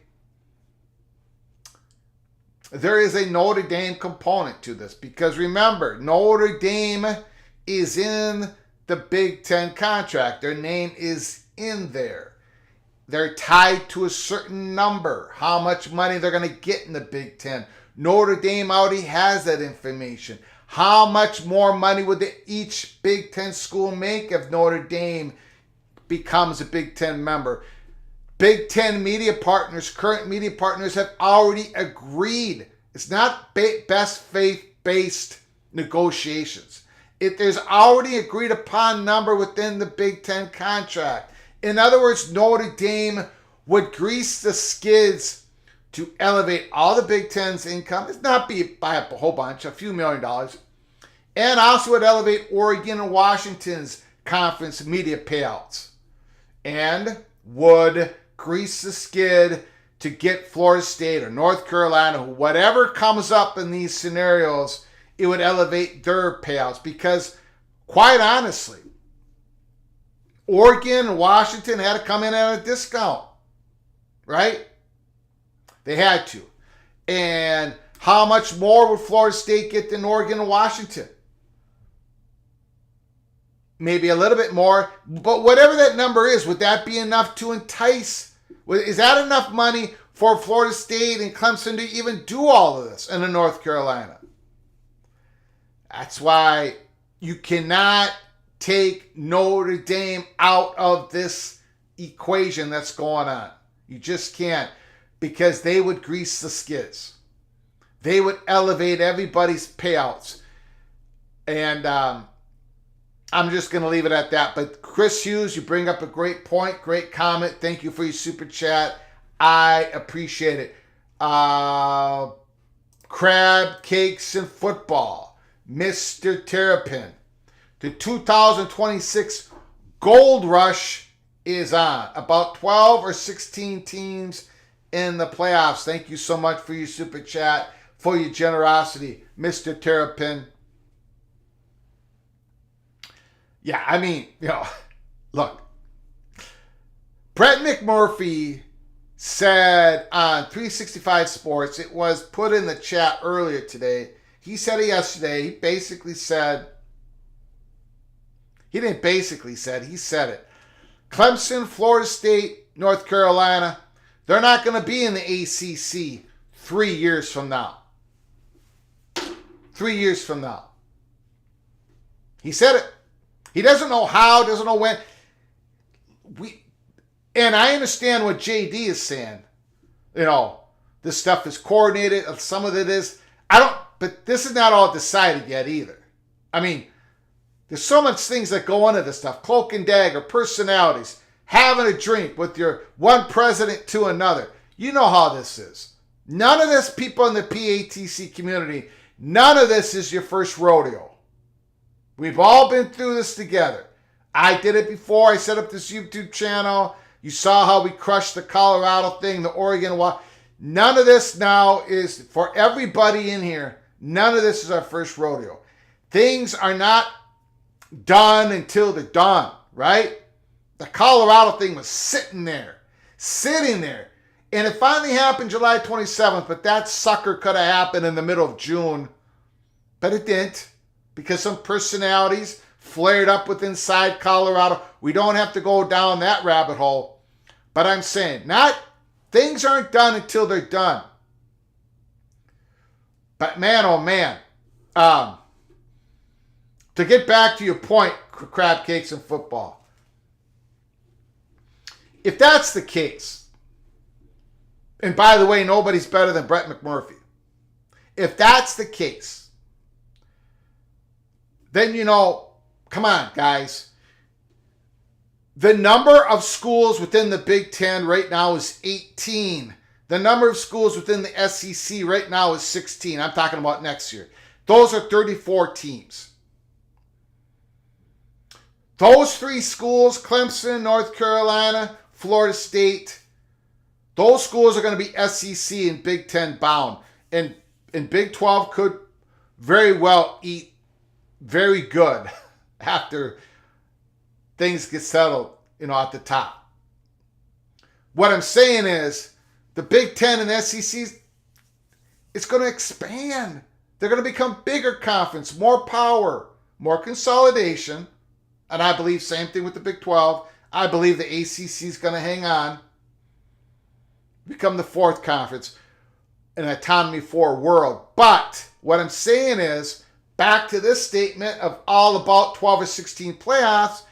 there is a Notre Dame component to this. Because remember, Notre Dame is in the Big Ten contract. Their name is in there. They're tied to a certain number, how much money they're going to get in the Big Ten. Notre Dame already has that information. How much more money would each Big Ten school make if Notre Dame becomes a Big Ten member? Big Ten media partners, current media partners, have already agreed. It's not best faith-based negotiations. There's already agreed upon number within the Big Ten contract. In other words, Notre Dame would grease the skids to elevate all the Big Ten's income. It's not by a whole bunch, a few $1 million. And also would elevate Oregon and Washington's conference media payouts. And would grease the skid to get Florida State or North Carolina, whatever comes up in these scenarios, it would elevate their payouts. Because, quite honestly, Oregon and Washington had to come in at a discount, right? They had to. And how much more would Florida State get than Oregon and Washington? Maybe a little bit more. But whatever that number is, would that be enough to entice? Is that enough money for Florida State and Clemson to even do all of this in North Carolina? That's why you cannot take Notre Dame out of this equation that's going on. You just can't, because they would grease the skids. They would elevate everybody's payouts. And I'm just going to leave it at that. But Chris Hughes, you bring up a great point, great comment. Thank you for your super chat. I appreciate it. Crab Cakes and Football, Mr. Terrapin. The 2026 Gold Rush is on. About 12 or 16 teams in the playoffs. Thank you so much for your super chat, for your generosity, Mr. Terrapin. Yeah, I mean, look. Brett McMurphy said on 365 Sports, it was put in the chat earlier today. He said it yesterday. He said it. Clemson, Florida State, North Carolina, they're not going to be in the ACC 3 years from now. 3 years from now. He said it. He doesn't know how, doesn't know when. And I understand what JD is saying. This stuff is coordinated. Some of it is. But this is not all decided yet either. I mean, there's so much things that go into this stuff. Cloak and Dagger, personalities, having a drink with your one president to another. You know how this is. None of this, people in the PATC community, none of this is your first rodeo. We've all been through this together. I did it before. I set up this YouTube channel. You saw how we crushed the Colorado thing, the Oregon. None of this now is, for everybody in here, none of this is our first rodeo. Things are not done until they're done, right? The Colorado thing was sitting there. And it finally happened July 27th, but that sucker could have happened in the middle of June. But it didn't, because some personalities flared up with inside Colorado. We don't have to go down that rabbit hole. But I'm saying, things aren't done until they're done. But man, oh man. To get back to your point, Crab Cakes and Football. If that's the case, and by the way, nobody's better than Brett McMurphy. If that's the case, then, come on, guys. The number of schools within the Big Ten right now is 18. The number of schools within the SEC right now is 16. I'm talking about next year. Those are 34 teams. Those three schools, Clemson, North Carolina, Florida State, those schools are going to be SEC and Big Ten bound. And Big 12 could very well eat very good after things get settled, at the top. What I'm saying is the Big Ten and SEC, it's going to expand. They're going to become bigger conference, more power, more consolidation. And I believe same thing with the Big 12. I believe the ACC is going to hang on, become the fourth conference, an autonomy for world. But what I'm saying is, back to this statement of all about 12 or 16 playoffs,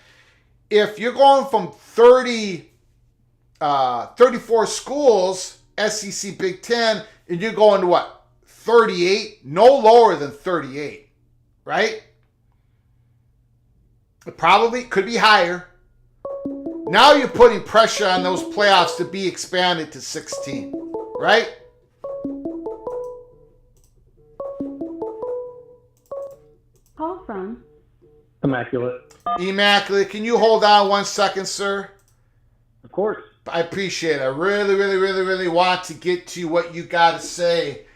if you're going from 34 schools, SEC Big Ten, and you're going to what? 38? No lower than 38, right? It probably could be higher. Now you're putting pressure on those playoffs to be expanded to 16, right? Call from Immaculate. Immaculate, can you hold on 1 second, sir? Of course. I appreciate it. I really, really, really, really want to get to what you got to say.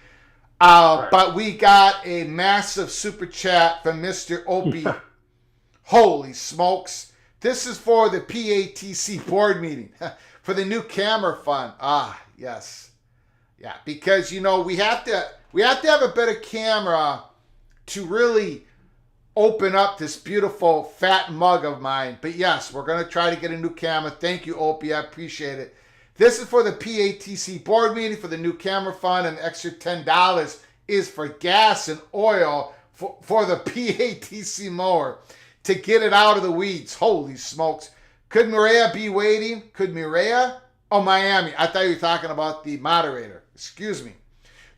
But we got a massive super chat from Mr. Opie. Holy smokes. This is for the PATC board meeting, for the new camera fund. Yes. Yeah, because, we have to have a better camera to really open up this beautiful fat mug of mine. But yes, we're going to try to get a new camera. Thank you, Opie. I appreciate it. This is for the PATC board meeting for the new camera fund, and extra $10 is for gas and oil for the PATC mower to get it out of the weeds. Holy smokes. Could Mireya be waiting? Could Mireya? Oh, Miami. I thought you were talking about the moderator. Excuse me.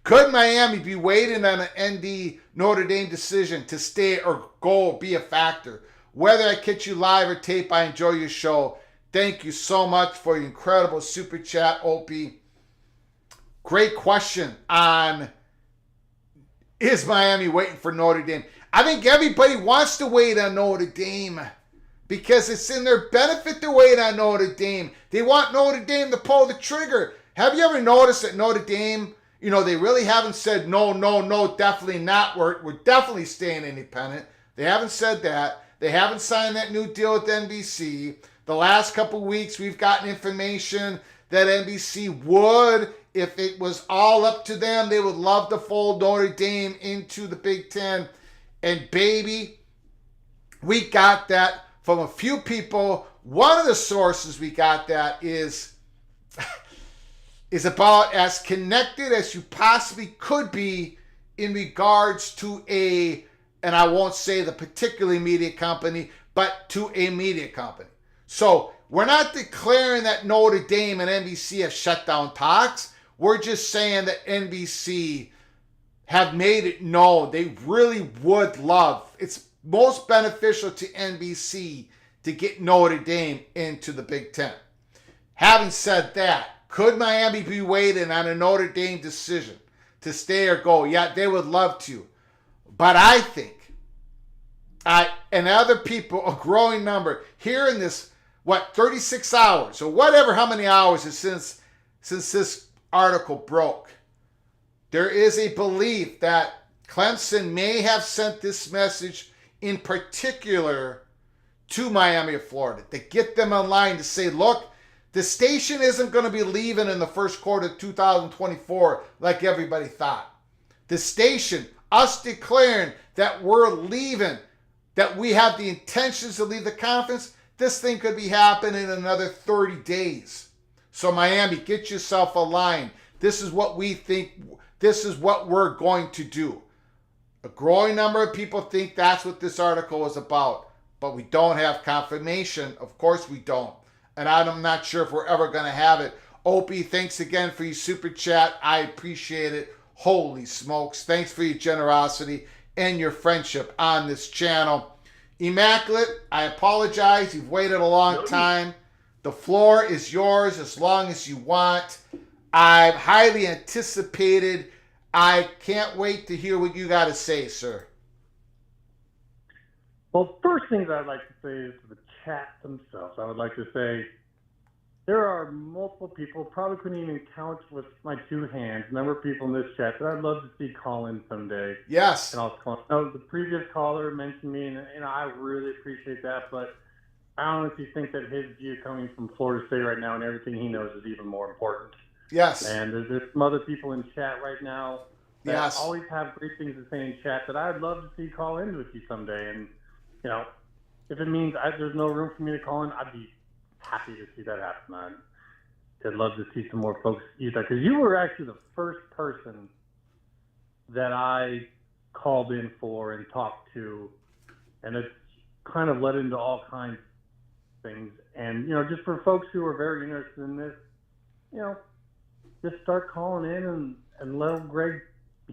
Could Miami be waiting on an ND Notre Dame decision to stay or go be a factor? Whether I catch you live or tape, I enjoy your show. Thank you so much for your incredible super chat, Opie. Great question on, is Miami waiting for Notre Dame? I think everybody wants to wait on Notre Dame because it's in their benefit to wait on Notre Dame. They want Notre Dame to pull the trigger. Have you ever noticed that Notre Dame, they really haven't said no, definitely not. We're definitely staying independent. They haven't said that. They haven't signed that new deal with NBC. The last couple weeks, we've gotten information that NBC would, if it was all up to them, they would love to fold Notre Dame into the Big Ten. And baby, we got that from a few people. One of the sources we got that is about as connected as you possibly could be in regards to and I won't say the particular media company, but to a media company. So we're not declaring that Notre Dame and NBC have shut down talks. We're just saying that NBC have made it known they really would love. It's most beneficial to NBC to get Notre Dame into the Big Ten. Having said that, could Miami be waiting on a Notre Dame decision to stay or go? Yeah, they would love to. But I think, and other people, a growing number, here in this, 36 hours, or whatever, how many hours is since this article broke, there is a belief that Clemson may have sent this message in particular to Miami of Florida to get them online to say, look, the station isn't going to be leaving in the first quarter of 2024 like everybody thought. The station, us declaring that we're leaving, that we have the intentions to leave the conference, this thing could be happening in another 30 days. So Miami, get yourself aligned. This is what we think. This is what we're going to do. A growing number of people think that's what this article is about, but we don't have confirmation. Of course we don't. And I'm not sure if we're ever going to have it. Opie, thanks again for your super chat. I appreciate it. Holy smokes. Thanks for your generosity and your friendship on this channel. Immaculate, I apologize. You've waited a long time. The floor is yours as long as you want. I've highly anticipated. I can't wait to hear what you got to say, sir. Well, first things I'd like to say is to the chat themselves. I would like to say there are multiple people, probably couldn't even count with my two hands, number of people in this chat that I'd love to see call in someday. Yes. And I'll call. Oh, the previous caller mentioned me, and I really appreciate that, but I honestly think that his view coming from Florida State right now and everything he knows is even more important. Yes. And there's some other people in chat right now that Yes. always have great things to say in chat that I'd love to see call in with you someday. And, you know, if it means there's no room for me to call in, I'd be happy to see that happen. I'd love to see some more folks use that, because you were actually the first person that I called in for and talked to, and it's kind of led into all kinds of things. And, you know, just for folks who are very interested in this, you know, just start calling in and let Greg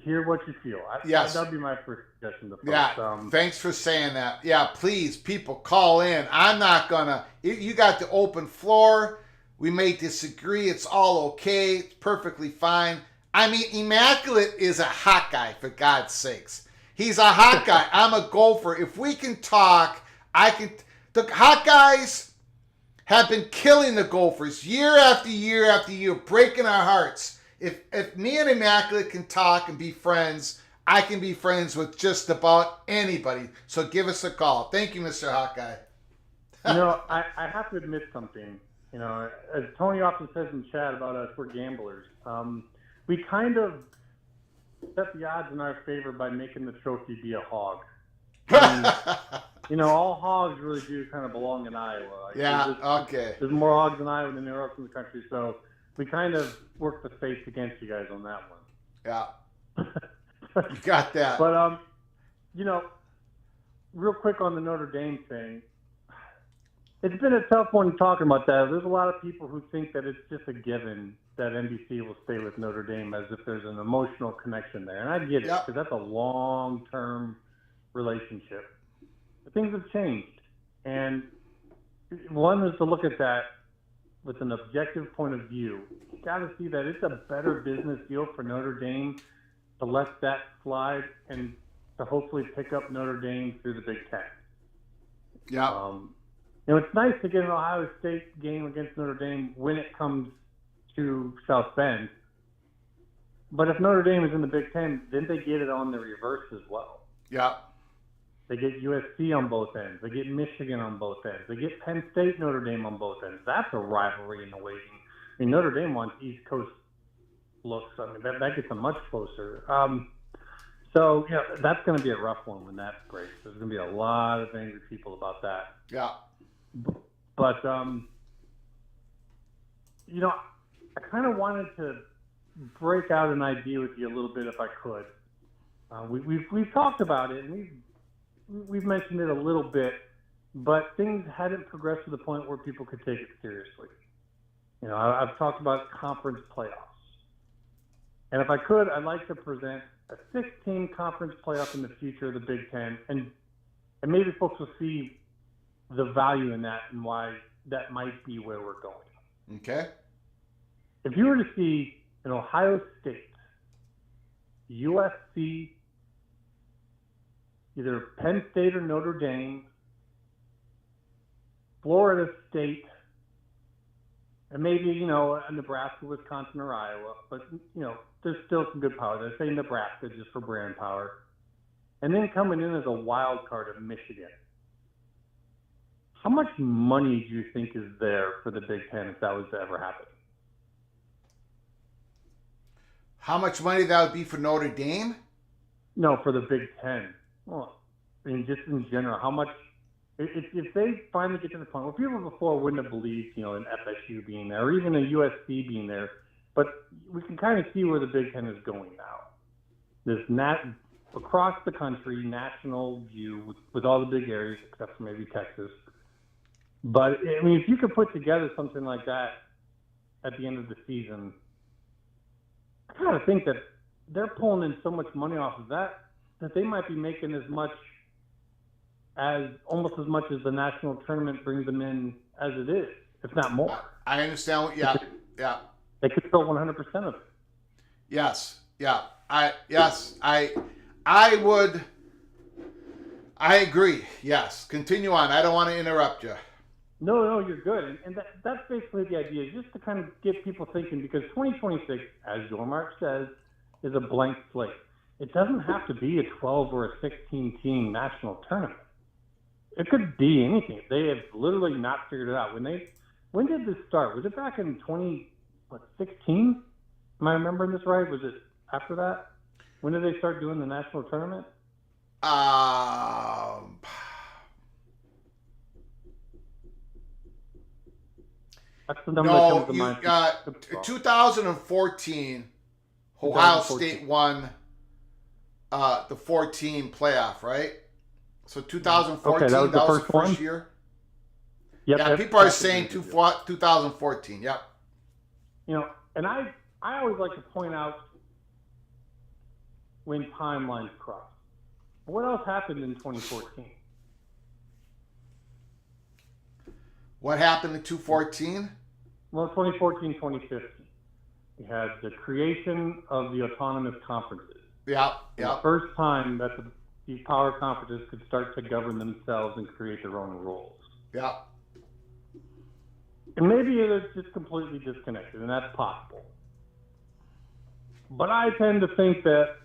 hear what you feel. Yes. That'd be my first suggestion to folks. Yeah, thanks for saying that. Yeah, please, people, call in. I'm not going to... You got the open floor. We may disagree. It's all okay. It's perfectly fine. I mean, Immaculate is a hot guy, for God's sakes. He's a hot guy. I'm a Gopher. If we can talk, I can... The hot guys have been killing the Gophers year after year after year, breaking our hearts. If me and Immaculate can talk and be friends, I can be friends with just about anybody. So give us a call. Thank you, Mr. Hawkeye. You know, I have to admit something. You know, as Tony often says in chat about us, we're gamblers. We kind of set the odds in our favor by making the trophy be a hog. You know, all hogs really do kind of belong in Iowa. Yeah, okay. There's more hogs in Iowa than there are in the country, so we kind of work the face against you guys on that one. Yeah. You got that. But, you know, real quick on the Notre Dame thing, it's been a tough one talking about that. There's a lot of people who think that it's just a given that NBC will stay with Notre Dame as if there's an emotional connection there. And I get it, because that's a long-term relationship. But things have changed. And one is to look at that with an objective point of view. You got to see that it's a better business deal for Notre Dame to let that slide and to hopefully pick up Notre Dame through the Big Ten. Yeah. You know, it's nice to get an Ohio State game against Notre Dame when it comes to South Bend. But if Notre Dame is in the Big Ten, then they get it on the reverse as well. Yeah. They get USC on both ends. They get Michigan on both ends. They get Penn State, Notre Dame on both ends. That's a rivalry in the waiting. I mean, Notre Dame wants East Coast looks. I mean, that gets them much closer. So, you know, that's going to be a rough one when that breaks. There's going to be a lot of angry people about that. Yeah. But, you know, I kind of wanted to break out an idea with you a little bit if I could. We've talked about it, and we've mentioned it a little bit, but things hadn't progressed to the point where people could take it seriously. You know, I've talked about conference playoffs. And if I could, I'd like to present a 6-team conference playoff in the future of the Big Ten, and maybe folks will see the value in that and why that might be where we're going. Okay. If you were to see an Ohio State, USC, either Penn State or Notre Dame, Florida State, and maybe, you know, Nebraska, Wisconsin, or Iowa, but, you know, there's still some good power. They say Nebraska just for brand power. And then coming in as a wild card of Michigan. How much money do you think is there for the Big Ten if that was to ever happen? How much money that would be for Notre Dame? No, for the Big Ten. Well, I mean, just in general, how much, if they finally get to the point where people before wouldn't have believed, you know, an FSU being there or even a USC being there, but we can kind of see where the Big Ten is going now. There's across the country, national view with all the big areas except for maybe Texas. But, I mean, if you could put together something like that at the end of the season, I kind of think that they're pulling in so much money off of that they might be making almost as much as the national tournament brings them in as it is, if not more. I understand what. Yeah. They control 100% of it. Yes. Yeah. I would. I agree. Yes. Continue on. I don't want to interrupt you. No, you're good. And that's basically the idea, just to kind of get people thinking, because 2026, as Jormark says, is a blank slate. It doesn't have to be a 12 or a 16 team national tournament. It could be anything. They have literally not figured it out. When did this start? Was it back in 2016? Am I remembering this right? Was it after that? When did they start doing the national tournament? That's the number that comes to mind. 2014, Ohio State won the 14 playoff, right? So 2014, that was the first year. Yep, yeah, people are saying 2014. Yep. And I always like to point out when timelines cross. What else happened in 2014? What happened in 2014? Well, 2014, 2015. We had the creation of the autonomous conferences. Yeah. The first time that these power conferences could start to govern themselves and create their own rules. Yeah. And maybe it's just completely disconnected, and that's possible. But I tend to think that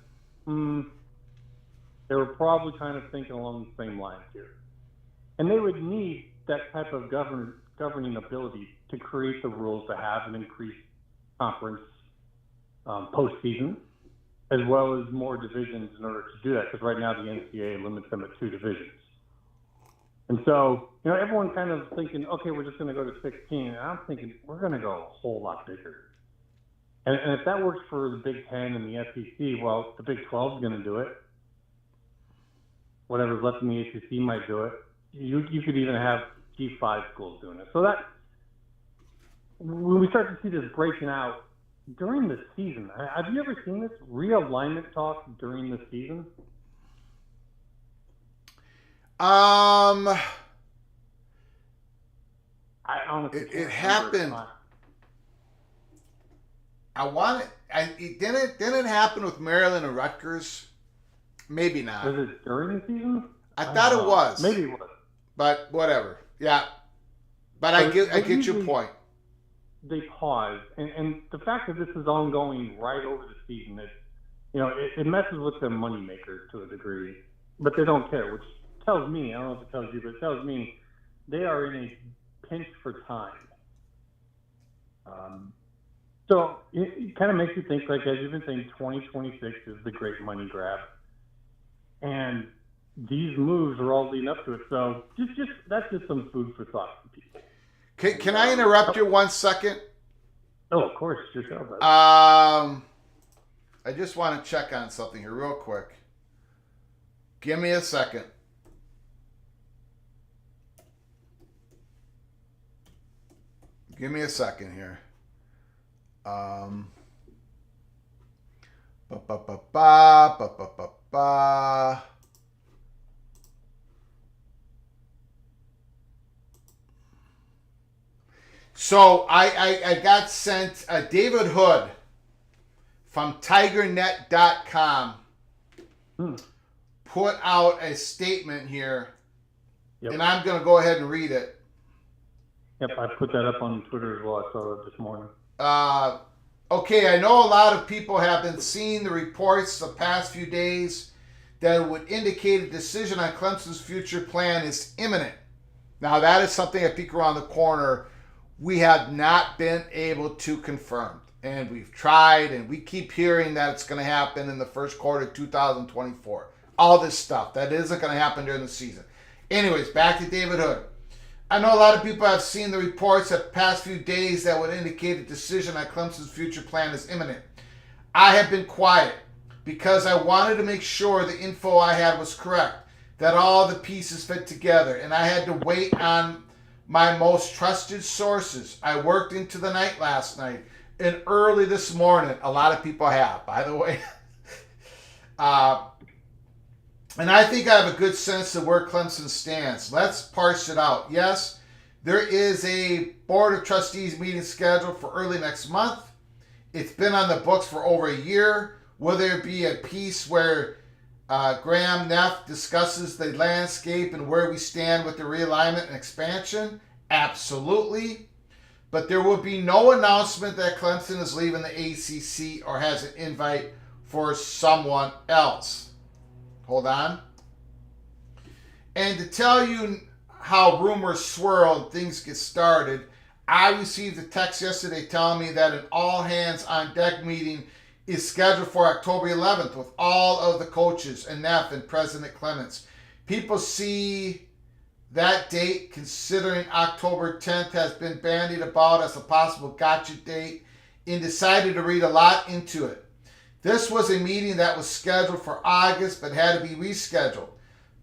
they were probably kind of thinking along the same lines here. And they would need that type of governing ability to create the rules to have an increased conference postseason, as well as more divisions in order to do that, because right now the NCAA limits them at 2 divisions. And so, everyone kind of thinking, okay, we're just going to go to 16. And I'm thinking, we're going to go a whole lot bigger. And if that works for the Big Ten and the SEC, well, the Big 12 is going to do it. Whatever's left in the ACC might do it. You could even have G5 schools doing it. So that, when we start to see this breaking out during the season, have you ever seen this realignment talk during the season? I honestly it happened. Didn't it happen with Maryland and Rutgers? Maybe not. Was it during the season? I thought it was. Maybe it was. But whatever. Yeah. But I get your point. They pause, and the fact that this is ongoing right over the season, it messes with their moneymaker to a degree, but they don't care, which tells me, I don't know if it tells you, but it tells me they are in a pinch for time. So it kind of makes you think, like, as you've been saying, 2026 is the great money grab. And these moves are all leading up to it. So just that's just some food for thought for people. Can I interrupt you 1 second? Oh, of course. Just go, bud. I just want to check on something here real quick. Give me a second. Give me a second here. So I got sent David Hood from tigernet.com put out a statement here, and I'm going to go ahead and read it. Yep, I put that up on Twitter as well. I saw it this morning. Okay, I know a lot of people have been seeing the reports the past few days that would indicate a decision on Clemson's future plan is imminent. Now, that is something at Peek Around the Corner we have not been able to confirm. And we've tried, and we keep hearing that it's going to happen in the first quarter of 2024. All this stuff. That isn't going to happen during the season. Anyways, back to David Hood. I know a lot of people have seen the reports the past few days that would indicate a decision on Clemson's future plan is imminent. I have been quiet because I wanted to make sure the info I had was correct, that all the pieces fit together, and I had to wait on my most trusted sources. I worked into the night last night and early this morning. A lot of people have, by the way. And I think I have a good sense of where Clemson stands. Let's parse it out. Yes, there is a Board of Trustees meeting scheduled for early next month. It's been on the books for over a year. Will there be a piece where Graham Neff discusses the landscape and where we stand with the realignment and expansion? Absolutely. But there will be no announcement that Clemson is leaving the ACC or has an invite for someone else. Hold on. And to tell you how rumors swirl and things get started, I received a text yesterday telling me that an all hands on deck meeting is scheduled for October 11th with all of the coaches and Neff and President Clements. People see that date, considering October 10th has been bandied about as a possible gotcha date, and decided to read a lot into it. This was a meeting that was scheduled for August but had to be rescheduled.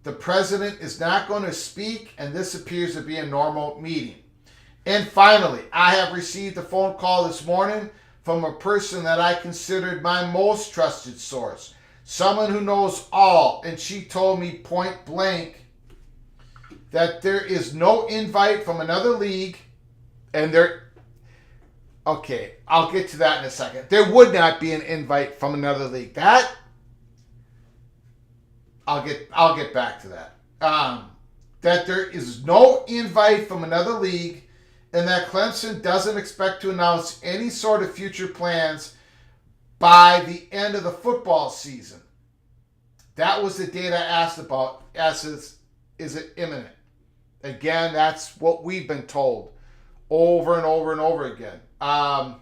The president is not going to speak, and this appears to be a normal meeting. And finally, I have received a phone call this morning from a person that I considered my most trusted source, someone who knows all, and she told me point blank that there is no invite from another league, and okay, I'll get to that in a second. There would not be an invite from another league. That I'll get back to that. That there is no invite from another league, and that Clemson doesn't expect to announce any sort of future plans by the end of the football season. That was the date I asked about. Is it imminent? Again, that's what we've been told over and over and over again. I've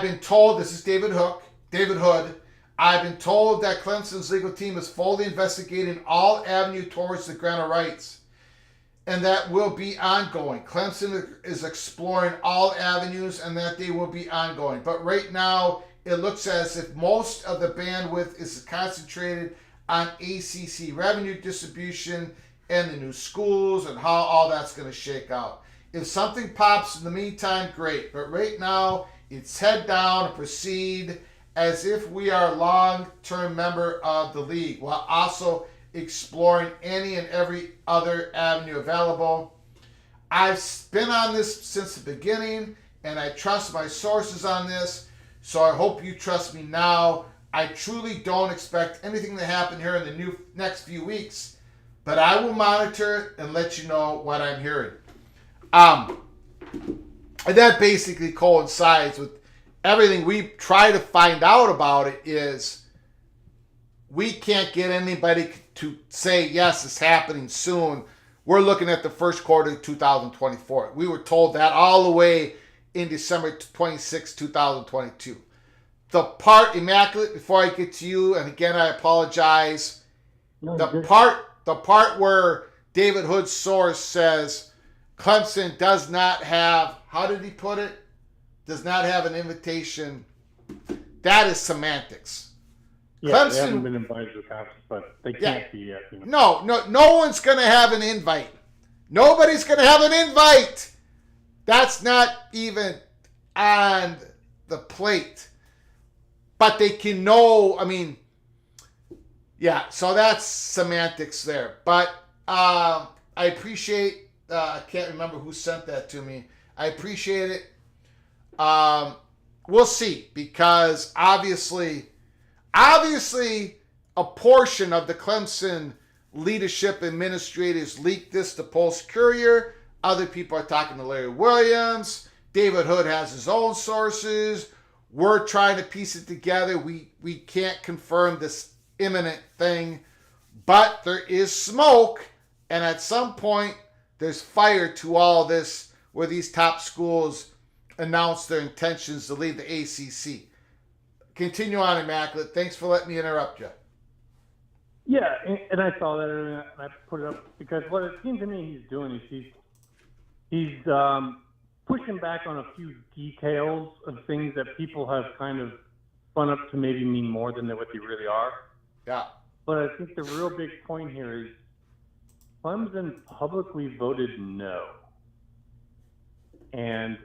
been told, this is David Hood, I've been told that Clemson's legal team is fully investigating all avenue towards the grant of rights, and that will be ongoing. Clemson is exploring all avenues, and that they will be ongoing. But right now, it looks as if most of the bandwidth is concentrated on ACC revenue distribution and the new schools and how all that's going to shake out. If something pops in the meantime, great. But right now, it's head down and proceed as if we are a long-term member of the league, while also exploring any and every other avenue available. I've been on this since the beginning, and I trust my sources on this, so I hope you trust me now. I truly don't expect anything to happen here in the next few weeks, but I will monitor and let you know what I'm hearing. And that basically coincides with everything we try to find out about it. Is we can't get anybody to say, yes, it's happening soon. We're looking at the first quarter of 2024. We were told that all the way in December 26, 2022. The part, Immaculate, before I get to you, and again, I apologize, the part where David Hood's source says Clemson does not have, how did he put it? Does not have an invitation. That is semantics. Yeah, Clemson, they haven't been invited to the conference, but they can't be yet. You know. No one's going to have an invite. Nobody's going to have an invite. That's not even on the plate. But they can know, so that's semantics there. But I appreciate, I can't remember who sent that to me. I appreciate it. We'll see, because obviously a portion of the Clemson leadership administrators leaked this to Post Courier. Other people are talking to Larry Williams. David Hood has his own sources. We're trying to piece it together. We can't confirm this imminent thing, but there is smoke, and at some point there's fire to all this, where these top schools announce their intentions to leave the ACC. Continue on, Immaculate. Thanks for letting me interrupt you. Yeah, and I saw that, and I put it up because what it seems to me he's doing is he's pushing back on a few details of things that people have kind of spun up to maybe mean more than what they really are. Yeah. But I think the real big point here is Clemson publicly voted no. And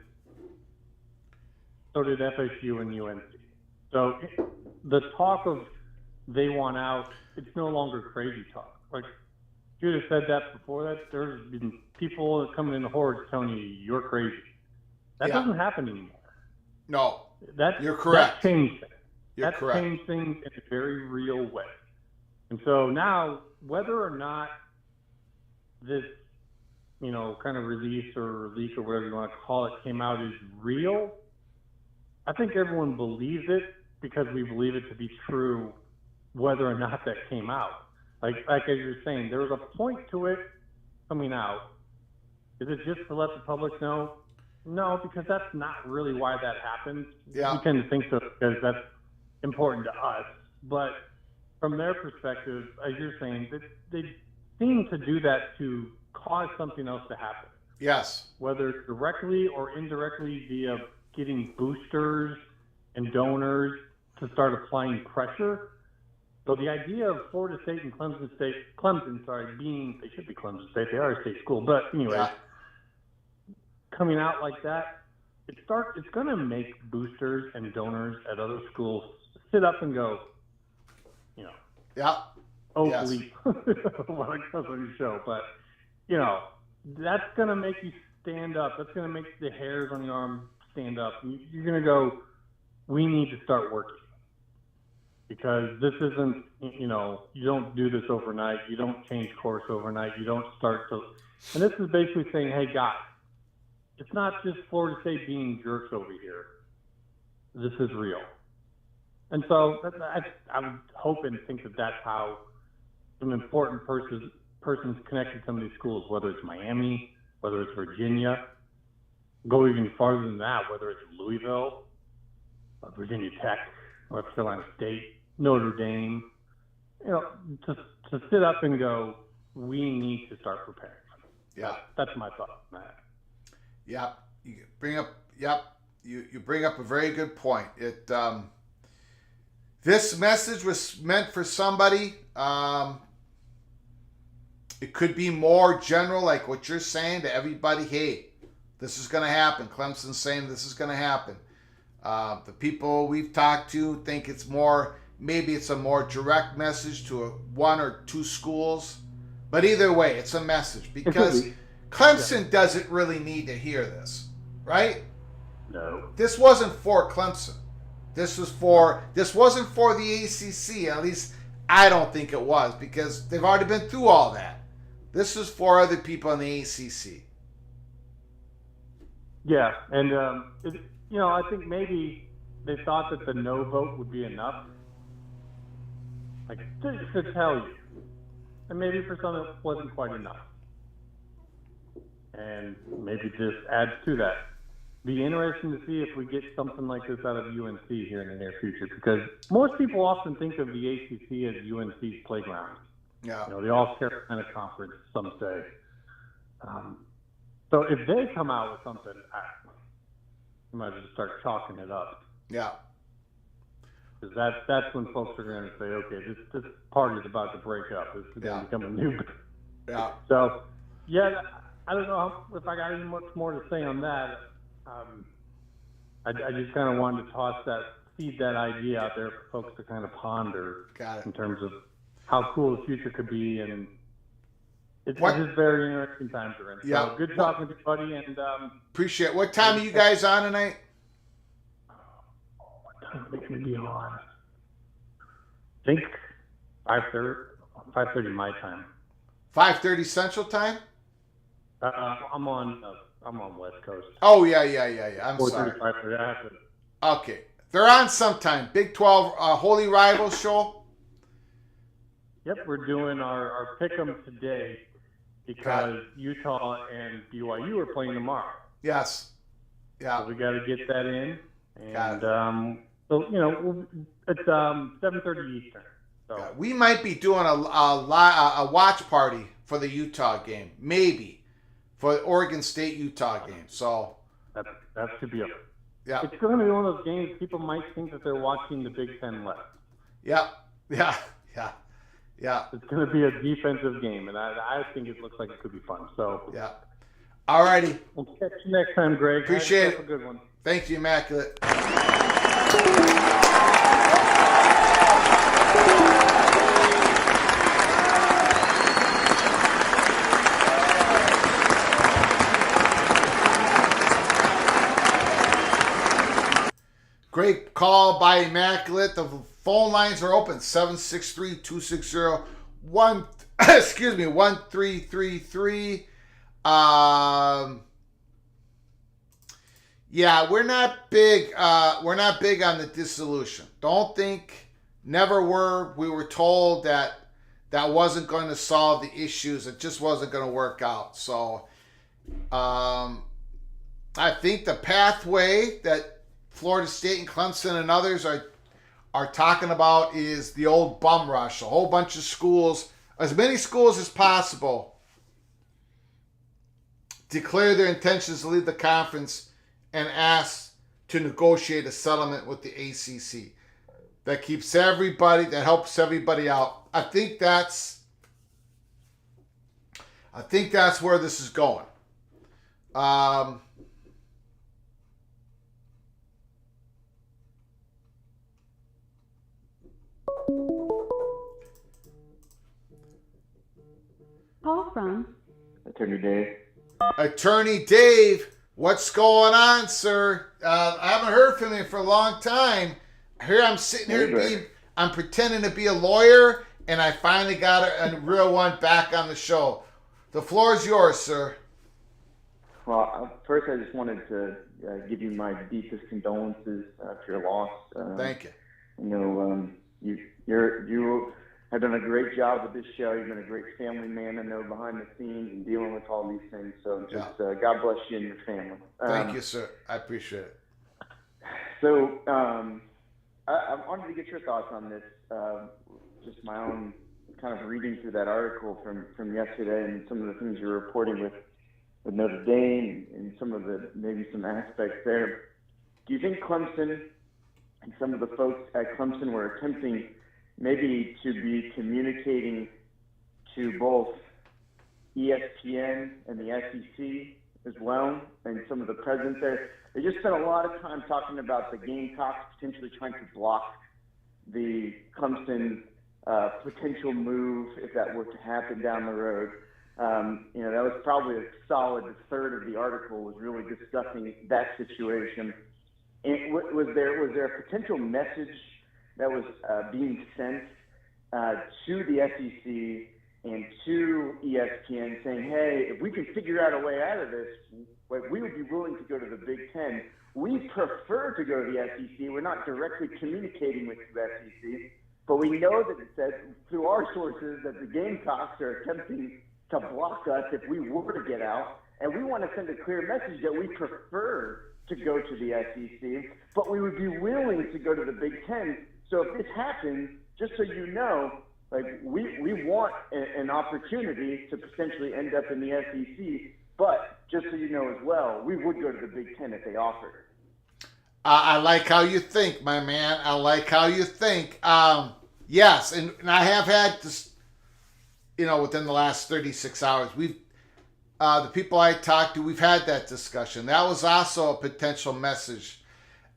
so did FSU and UNC. So the talk of they want out, it's no longer crazy talk. Like, if you would have said that before that, there's been people coming in the hordes telling you you're crazy. That doesn't happen anymore. No, you're That correct. changed things. You're correct. Changed things in a very real way. And so now, whether or not this, kind of release or leak or whatever you want to call it came out is real, I think everyone believes it because we believe it to be true, whether or not that came out. Like as you're saying, there was a point to it coming out. Is it just to let the public know? No, because that's not really why that happened. Yeah. We tend to think so because that's important to us. But from their perspective, as you're saying, they seem to do that to cause something else to happen. Yes. Whether directly or indirectly via getting boosters and donors to start applying pressure. So the idea of Florida State and Clemson, being, they should be Clemson State, they are a state school, but anyway, coming out like that, it's going to make boosters and donors at other schools sit up and go, bleep, what I cuss on your show, but, that's going to make you stand up. That's going to make the hairs on your arm stand up. You're going to go, we need to start working. Because this isn't, you don't do this overnight. You don't change course overnight. You don't start to, and this is basically saying, hey, guys, it's not just Florida State being jerks over here. This is real. And so I would hope and think that that's how some important persons connected to some of these schools, whether it's Miami, whether it's Virginia, go even farther than that, whether it's Louisville, Virginia Tech, North Carolina State, Notre Dame, to sit up and go, we need to start preparing. Yeah. That's my thought on that. Yeah. You bring up a very good point. This message was meant for somebody. It could be more general, like what you're saying to everybody. Hey, this is going to happen. Clemson's saying this is going to happen. The people we've talked to think maybe it's a more direct message to one or two schools. But either way, it's a message because Clemson doesn't really need to hear this, right? No. This wasn't for Clemson. This wasn't for the ACC. At least I don't think it was because they've already been through all that. This is for other people in the ACC. Yeah, and I think maybe they thought that the no vote would be enough, like to tell you, and maybe for some it wasn't quite enough, and maybe just adds to that. Be interesting to see if we get something like this out of UNC here in the near future, because most people often think of the ACC as UNC's playground. Yeah. The All-Carolina Conference, some say. So if they come out with something, you might just start chalking it up. Yeah. Because that's when folks are going to say, okay, this party's about to break up. This is going to become a new. Yeah. So, I don't know if I got any much more to say on that. I just kind of wanted to feed that idea out there for folks to kind of ponder. Got it. In terms of how cool the future could be, and it's just very interesting times we're in. Yeah. So good talking to you, buddy, and appreciate it. What time are you guys on tonight? What time are we going to be on? I think 5:30 my time. 5:30 Central Time? I'm on West Coast. Oh, yeah. I'm 4:30, sorry. 5:30. I have to. Okay. They're on sometime. Big 12 Holy Rivals show? Yep, we're doing our pick'em today because Utah and BYU are playing tomorrow. Yes. Yeah. So we got to get that in, and so it's 7:30 Eastern. So we might be doing a watch party for the Utah game, maybe for the Oregon State Utah game. So that should be yeah. It's going to be one of those games people might think that they're watching the Big Ten left. Yeah. It's going to be a defensive game, and I think it looks like it could be fun. So yeah. All righty. We'll catch you next time, Greg. Appreciate it. Have a good one. Thank you, Immaculate. Great call by Immaculate. The phone lines are open. 763-260-1333. Yeah, we're not big on the dissolution. Don't think, never were. We were told that wasn't going to solve the issues. It just wasn't going to work out. So I think the pathway that Florida State and Clemson and others are talking about is the old bum rush. A whole bunch of schools, as many schools as possible, declare their intentions to leave the conference and ask to negotiate a settlement with the ACC that keeps everybody, that helps everybody out. I think that's where this is going. Call from Attorney Dave. Attorney Dave, what's going on, sir? I haven't heard from you for a long time. Here I'm sitting here I'm pretending to be a lawyer, and I finally got a real one back on the show. The floor is yours, sir. Well, first I just wanted to give you my deepest condolences for your loss. Thank you. You know, you have done a great job with this show. You've been a great family man, I know, behind the scenes and dealing with all these things. So just God bless you and your family. Thank you, sir. I appreciate it. So I wanted to get your thoughts on this. Just my own kind of reading through that article from yesterday and some of the things you're reporting with Notre Dame and some of the maybe some aspects there. Do you think Clemson and some of the folks at Clemson were attempting maybe to be communicating to both ESPN and the SEC as well, and some of the presidents there? They just spent a lot of time talking about the Gamecocks potentially trying to block the Clemson potential move if that were to happen down the road. You know, that was probably a solid third of the article was really discussing that situation. And was there a potential message that was being sent to the SEC and to ESPN saying, hey, if we can figure out a way out of this, like, we would be willing to go to the Big Ten. We prefer to go to the SEC. We're not directly communicating with the SEC, but we know that it says through our sources that the Gamecocks are attempting to block us if we were to get out, and we want to send a clear message that we prefer to go to the SEC, but we would be willing to go to the Big Ten. So if this happens, just so you know, like, we want an opportunity to potentially end up in the SEC, but just so you know as well, we would go to the Big Ten if they offered. I like how you think, my man. I like how you think. Yes, and I have had this, you know, within the last 36 hours, we've the people I talked to, we've had that discussion. That was also a potential message.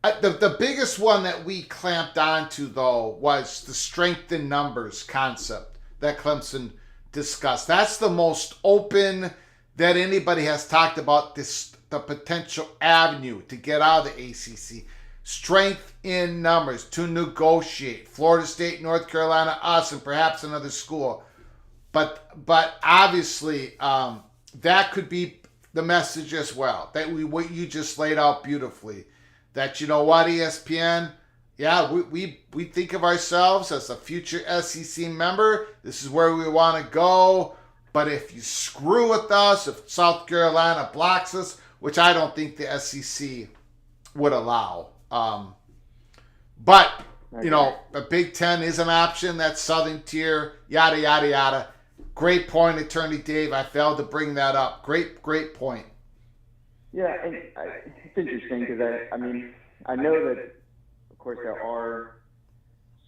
The biggest one that we clamped onto, though, was the strength in numbers concept that Clemson discussed. That's the most open that anybody has talked about, the potential avenue to get out of the ACC. Strength in numbers to negotiate. Florida State, North Carolina, us, and perhaps another school. But obviously, that could be the message as well. That what you just laid out beautifully. That, you know what, ESPN, yeah, we think of ourselves as a future SEC member. This is where we want to go. But if you screw with us, if South Carolina blocks us, which I don't think the SEC would allow. But, you know, the Big Ten is an option. That's Southern Tier, yada, yada, yada. Great point, Attorney Dave. I failed to bring that up. Great point. Yeah, and it's interesting because I know that, of course, there are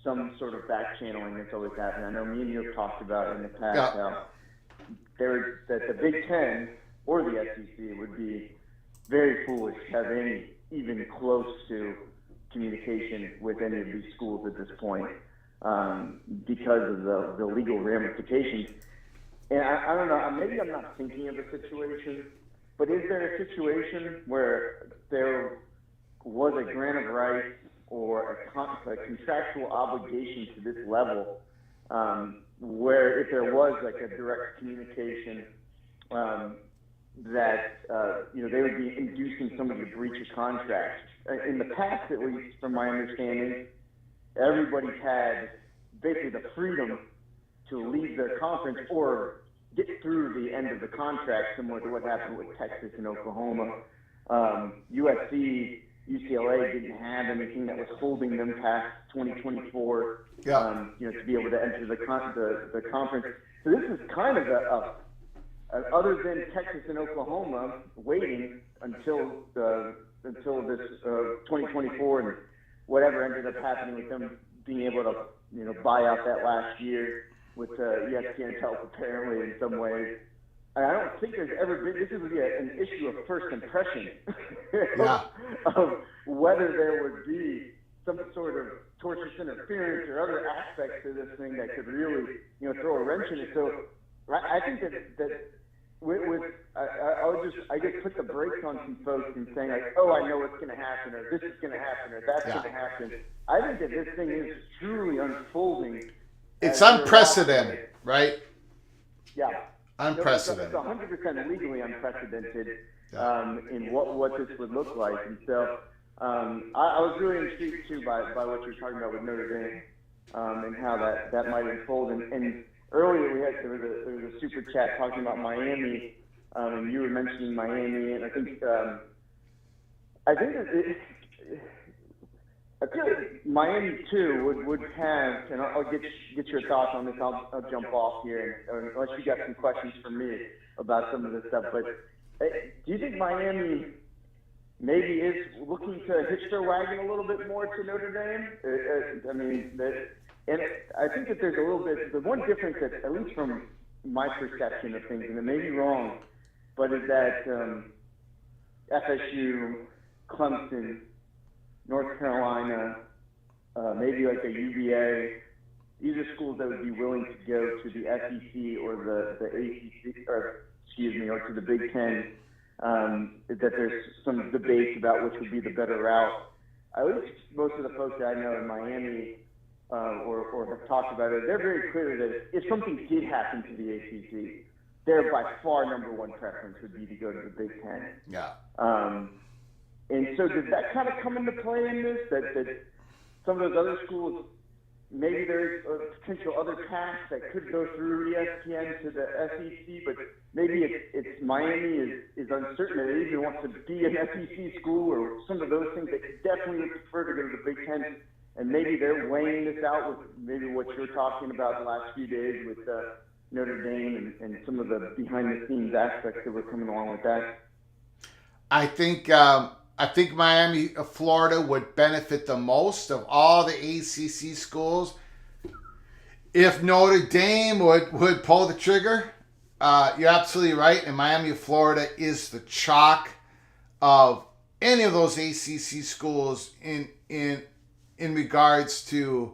some sort of back channeling that's always happening. I know me and you have talked about in the past how that the Big Ten or the SEC would be very foolish to have any even close to communication with any of these schools at this point because of the legal ramifications. And I don't know, maybe I'm not thinking of a situation, but is there a situation where there was a grant of rights or a contractual obligation to this level, where if there was like a direct communication that they would be inducing somebody to breach a contract? In the past, at least from my understanding, everybody's had basically the freedom to leave their conference or get through the end of the contract, similar to what happened with Texas and Oklahoma. USC, UCLA didn't have anything that was holding them past 2024, to be able to enter the conference. So this is kind of other than Texas and Oklahoma waiting until this 2024 and whatever ended up happening with them being able to buy out that last year with ESPN help apparently in some ways. And I don't think there's ever been, this would be an issue of first impression of whether there would be some sort of tortious interference or other aspects to this thing that could really throw a wrench in it. So I think that I just put the brakes on some folks and saying like, oh, I know what's going to happen, or this is going to happen, or that's going to happen. I think that this thing is truly unfolding. It's unprecedented, right? Yeah. Unprecedented. It's 100% legally unprecedented in what this would look like. And so I was really intrigued too by what you were talking about with Notre Dame and how that might unfold. And earlier there was a super chat talking about Miami, and you were mentioning Miami, and I think I feel like Miami too would have, and I'll get your thoughts on this. I'll jump off here, unless you got some questions for me about some of this stuff. But do you think Miami maybe is looking to hitch their wagon a little bit more to Notre Dame? And I think that there's a little bit, the one difference that, at least from my perception of things, and it may be wrong, but is that FSU, Clemson, North Carolina, maybe like a UVA, these are schools that would be willing to go to the SEC or the ACC, or to the Big Ten. That there's some debate about which would be the better route. At least most of the folks that I know in Miami or have talked about it, they're very clear that if something did happen to the ACC, their by far number one preference would be to go to the Big Ten. Yeah. And so does that kind of come into play in this, that some of those other schools, maybe there's a potential other paths that could go through ESPN to the SEC, but maybe it's Miami is uncertain that it even wants to be an SEC school or some of those things. They definitely would prefer to go to the Big Ten, and maybe they're weighing this out with maybe what you're talking about the last few days with Notre Dame and some of the behind-the-scenes aspects that were coming along with that. I think Miami, Florida would benefit the most of all the ACC schools if Notre Dame would pull the trigger. You're absolutely right. And Miami, Florida is the chalk of any of those ACC schools in regards to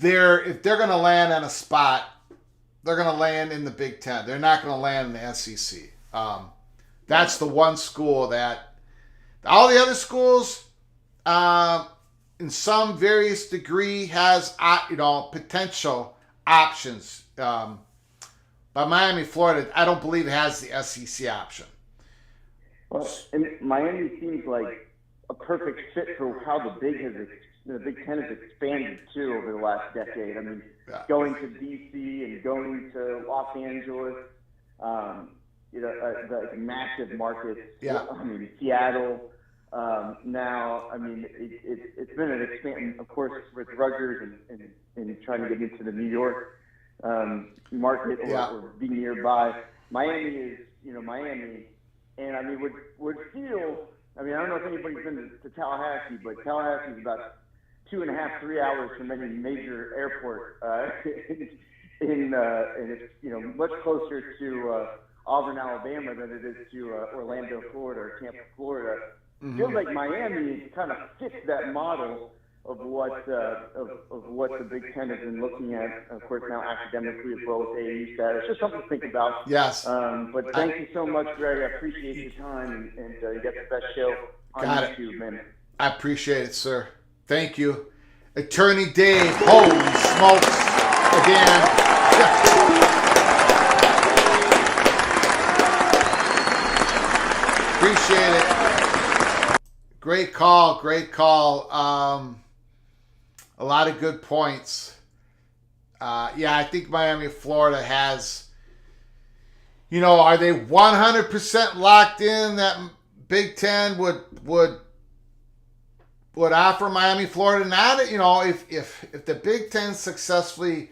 if they're going to land on a spot, they're going to land in the Big Ten. They're not going to land in the SEC. That's the one school that all the other schools, in some various degree, has potential options. But Miami, Florida, I don't believe it has the SEC option. Well, and Miami seems like a perfect fit for how the Big Ten has expanded too over the last decade. I mean, going to DC and going to Los Angeles. The massive markets. Yeah. I mean, Seattle. Now, I mean, it's been an expansion, of course, with Rutgers and trying to get into the New York market or be nearby. Miami is, Miami, and I mean, would feel. I mean, I don't know if anybody's been to Tallahassee, but Tallahassee is about 2.5, 3 hours from any major airport, and it's much closer to Auburn, Alabama than it is to Orlando, Florida, or Tampa, Florida. Feels like Miami kind of fits that model of what the Big Ten has been looking at, of course, now academically as well as AAU status. Just something to think about. Yes. But thank you so much, Greg. I appreciate your time, and you got the best show on YouTube, man. I appreciate it, sir. Thank you. Attorney Dave, holy smokes, again. Appreciate it. Great call, great call. A lot of good points. Yeah, I think Miami, Florida has, are they 100% locked in that Big Ten would offer Miami, Florida? Not, if the Big Ten successfully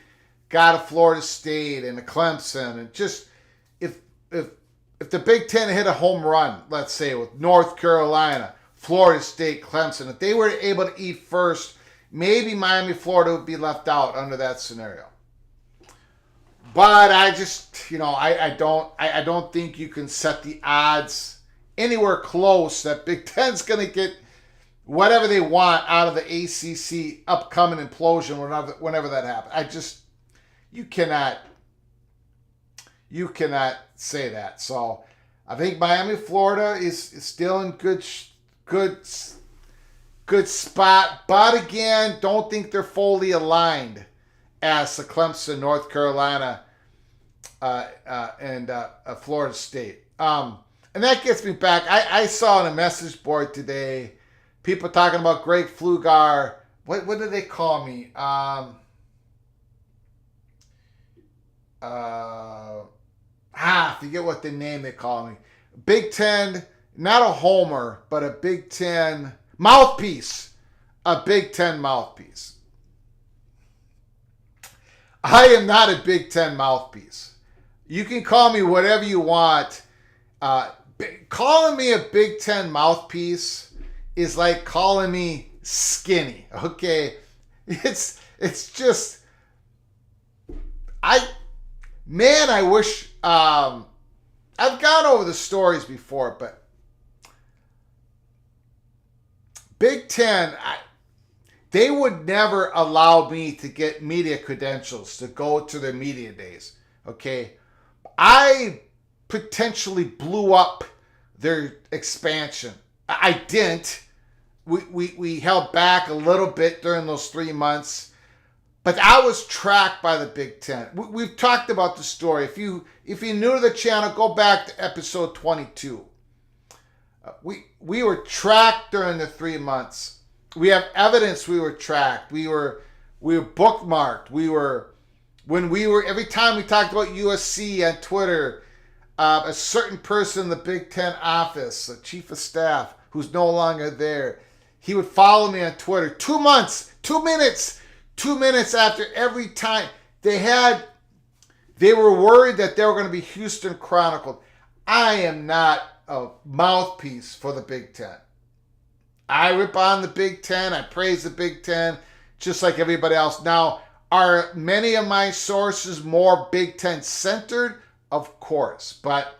got a Florida State and a Clemson, and just if the Big Ten hit a home run, let's say with North Carolina, Florida State, Clemson, if they were able to eat first, maybe Miami, Florida would be left out under that scenario. But I just, I don't think you can set the odds anywhere close that Big Ten's going to get whatever they want out of the ACC upcoming implosion whenever that happens. You cannot say that. So I think Miami, Florida is still in good spot. But again, don't think they're fully aligned as the Clemson, North Carolina, and Florida State. And that gets me back. I saw on a message board today people talking about Greg Flugar. What did they call me? Forget what the name they call me. Big Ten, not a homer, but a Big Ten mouthpiece. A Big Ten mouthpiece. I am not a Big Ten mouthpiece. You can call me whatever you want. Calling me a Big Ten mouthpiece is like calling me skinny. Okay, it's just I wish I've gone over the stories before, but Big Ten, they would never allow me to get media credentials to go to their media days. Okay, I potentially blew up their expansion. I didn't. We held back a little bit during those 3 months, but I was tracked by the Big Ten. We've talked about the story. If you're new to the channel, go back to episode 22. We were tracked during the 3 months. We have evidence we were tracked. We were bookmarked. Every time we talked about USC on Twitter, a certain person in the Big Ten office, a chief of staff who's no longer there, he would follow me on Twitter. 2 months, 2 minutes after every time they were worried that they were going to be Houston chronicled. I am not a mouthpiece for the Big Ten. I rip on the Big Ten. I praise the Big Ten just like everybody else. Now, are many of my sources more Big Ten centered? Of course. But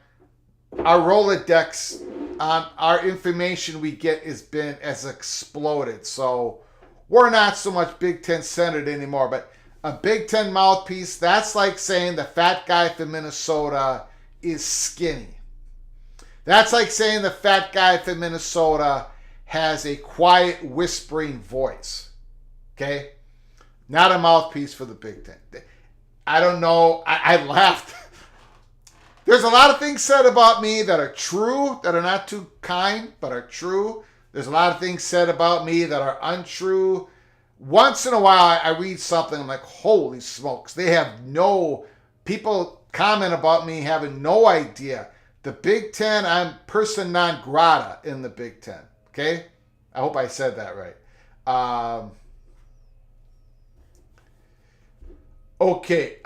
our Rolodex on our information we get has exploded. So we're not so much Big Ten centered anymore. But a Big Ten mouthpiece, that's like saying the fat guy from Minnesota is skinny. That's like saying the fat guy from Minnesota has a quiet, whispering voice. Okay? Not a mouthpiece for the Big Ten. I don't know. I laughed. There's a lot of things said about me that are true, that are not too kind, but are true. There's a lot of things said about me that are untrue. Once in a while, I read something, I'm like, holy smokes. People comment about me having no idea. The Big Ten, I'm person non grata in the Big Ten. Okay? I hope I said that right. Okay.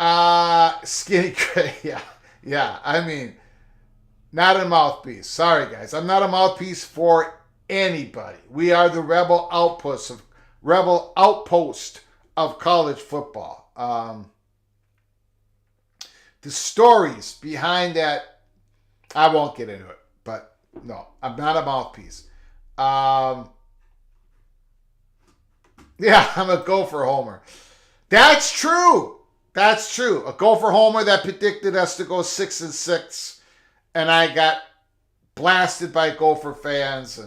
Skinny Gray. Yeah. I mean, not a mouthpiece. Sorry, guys. I'm not a mouthpiece for anybody. We are the rebel outpost of college football. The stories behind that, I won't get into it. But no, I'm not a mouthpiece. Yeah, I'm a Gopher homer. That's true. That's true. A Gopher homer that predicted us to go 6-6, and I got blasted by Gopher fans.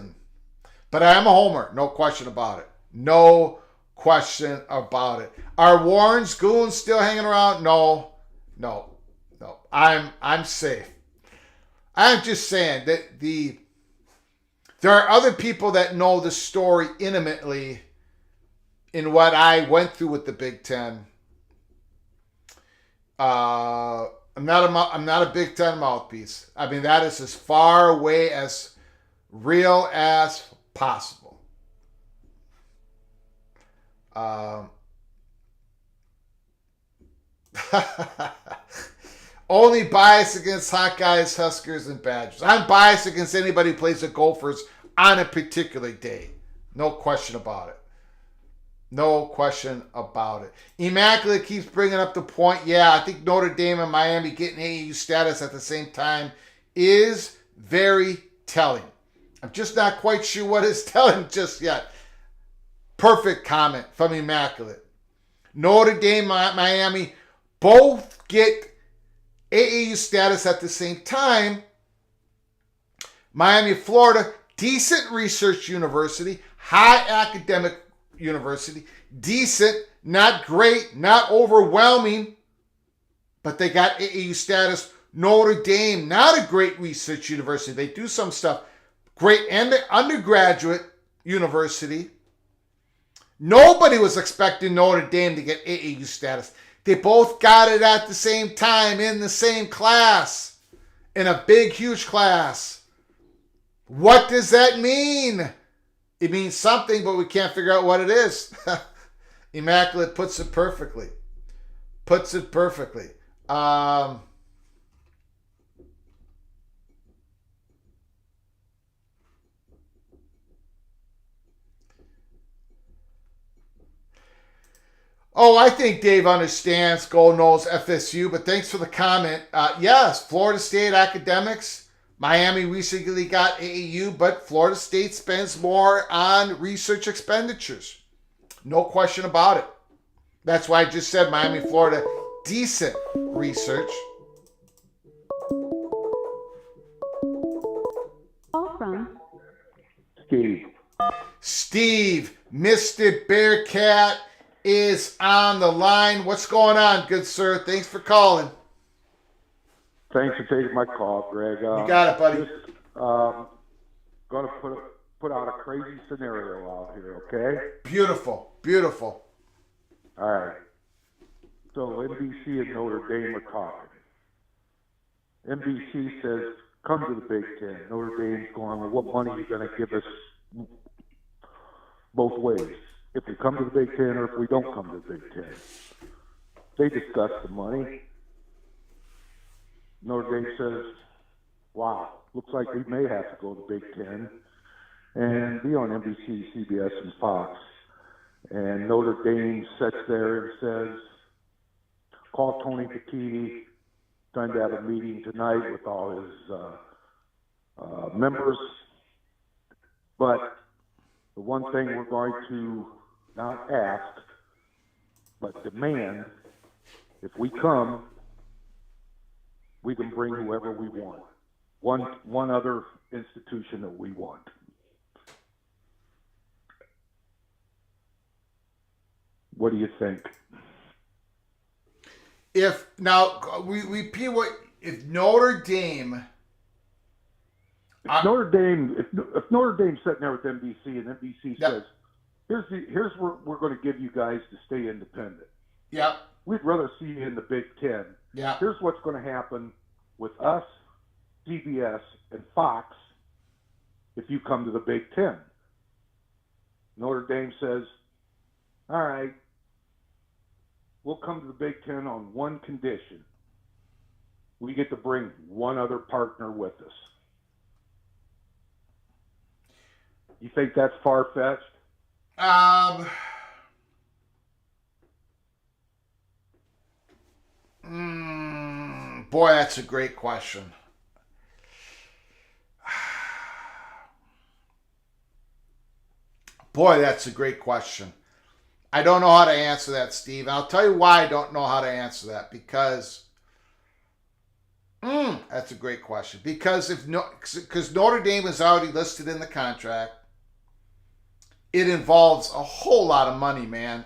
But I am a homer, no question about it. No question about it. Are Warren's goons still hanging around? No. I'm safe. I'm just saying that there are other people that know the story intimately in what I went through with the Big Ten. I'm not a Big Ten mouthpiece. I mean, that is as far away as real as possible. Only bias against Hawkeyes, Huskers, and Badgers. I'm biased against anybody who plays the Gophers on a particular day. No question about it. No question about it. Immaculate keeps bringing up the point. Yeah, I think Notre Dame and Miami getting AAU status at the same time is very telling. I'm just not quite sure what is telling just yet. Perfect comment from Immaculate. Notre Dame, Miami, both get AAU status at the same time. Miami, Florida, decent research university, high academic university, decent, not great, not overwhelming, but they got AAU status. Notre Dame, not a great research university. They do some stuff. Great and undergraduate university. Nobody was expecting Notre Dame to get AAU status. They both got it at the same time in the same class, in a big, huge class. What does that mean? It means something, but we can't figure out what it is. Immaculate puts it perfectly. Oh, I think Dave understands, Gold knows FSU, but thanks for the comment. Yes, Florida State academics. Miami recently got AAU, but Florida State spends more on research expenditures. No question about it. That's why I just said Miami, Florida, decent research. Call from Steve, Mr. Bearcat is on the line. What's going on, good sir? Thanks for calling. Thanks for taking my call, Greg. You got it, buddy. Just going to put out a crazy scenario out here, okay? Beautiful. All right. So NBC and Notre Dame are talking. NBC says, come to the Big Ten. Notre Dame's going, well, what money are you going to give us both ways? If we come to the Big Ten or if we don't come to the Big Ten. They discuss the money. Notre Dame says, wow, looks like we may have to go to the Big Ten and be on NBC, CBS, and Fox. And Notre Dame sits there and says, call Tony Petitti, trying to have a meeting tonight with all his members. But the one thing we're going to not ask, but demand, if we come, we can bring whoever we want. One other institution that we want. What do you think? If Notre Dame, if Notre Dame's sitting there with NBC and NBC says, here's where we're going to give you guys to stay independent. Yep. We'd rather see you in the Big Ten. Yeah. Here's what's going to happen with us, CBS, and Fox if you come to the Big Ten. Notre Dame says, all right, we'll come to the Big Ten on one condition. We get to bring one other partner with us. You think that's far-fetched? Boy, that's a great question. Boy, that's a great question. I don't know how to answer that, Steve. I'll tell you why I don't know how to answer that. Because that's a great question. Because because Notre Dame is already listed in the contract, it involves a whole lot of money, man.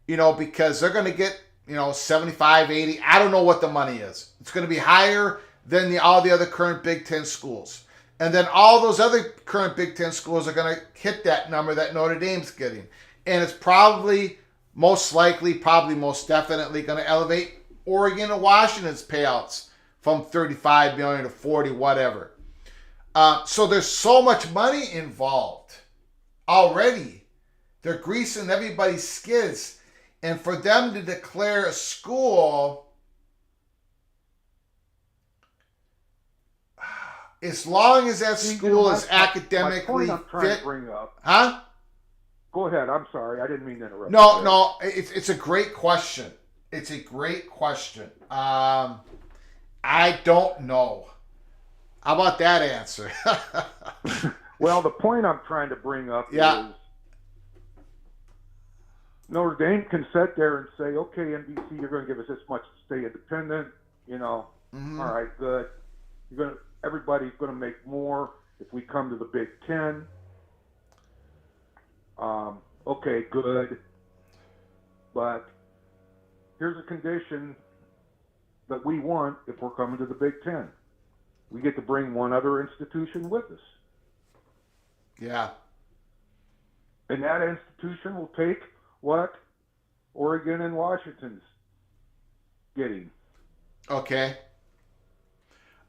Because they're going to get 75, 80. I don't know what the money is. It's going to be higher than all the other current Big Ten schools. And then all those other current Big Ten schools are going to hit that number that Notre Dame's getting. And it's probably, most definitely going to elevate Oregon and Washington's payouts from $35 million to 40, whatever. So there's so much money involved already. They're greasing everybody's skids. And for them to declare a school, as long as that school is academically my point I'm trying fit. to bring up. Huh? Go ahead. I'm sorry. I didn't mean to interrupt. No. It's a great question. It's a great question. I don't know. How about that answer? Well, the point I'm trying to bring up is Notre Dame can sit there and say, okay, NBC, you're going to give us this much to stay independent. All right, good. Everybody's going to make more if we come to the Big Ten. Okay, good. But here's a condition that we want if we're coming to the Big Ten. We get to bring one other institution with us. Yeah. And that institution will take what Oregon and Washington's getting. Okay.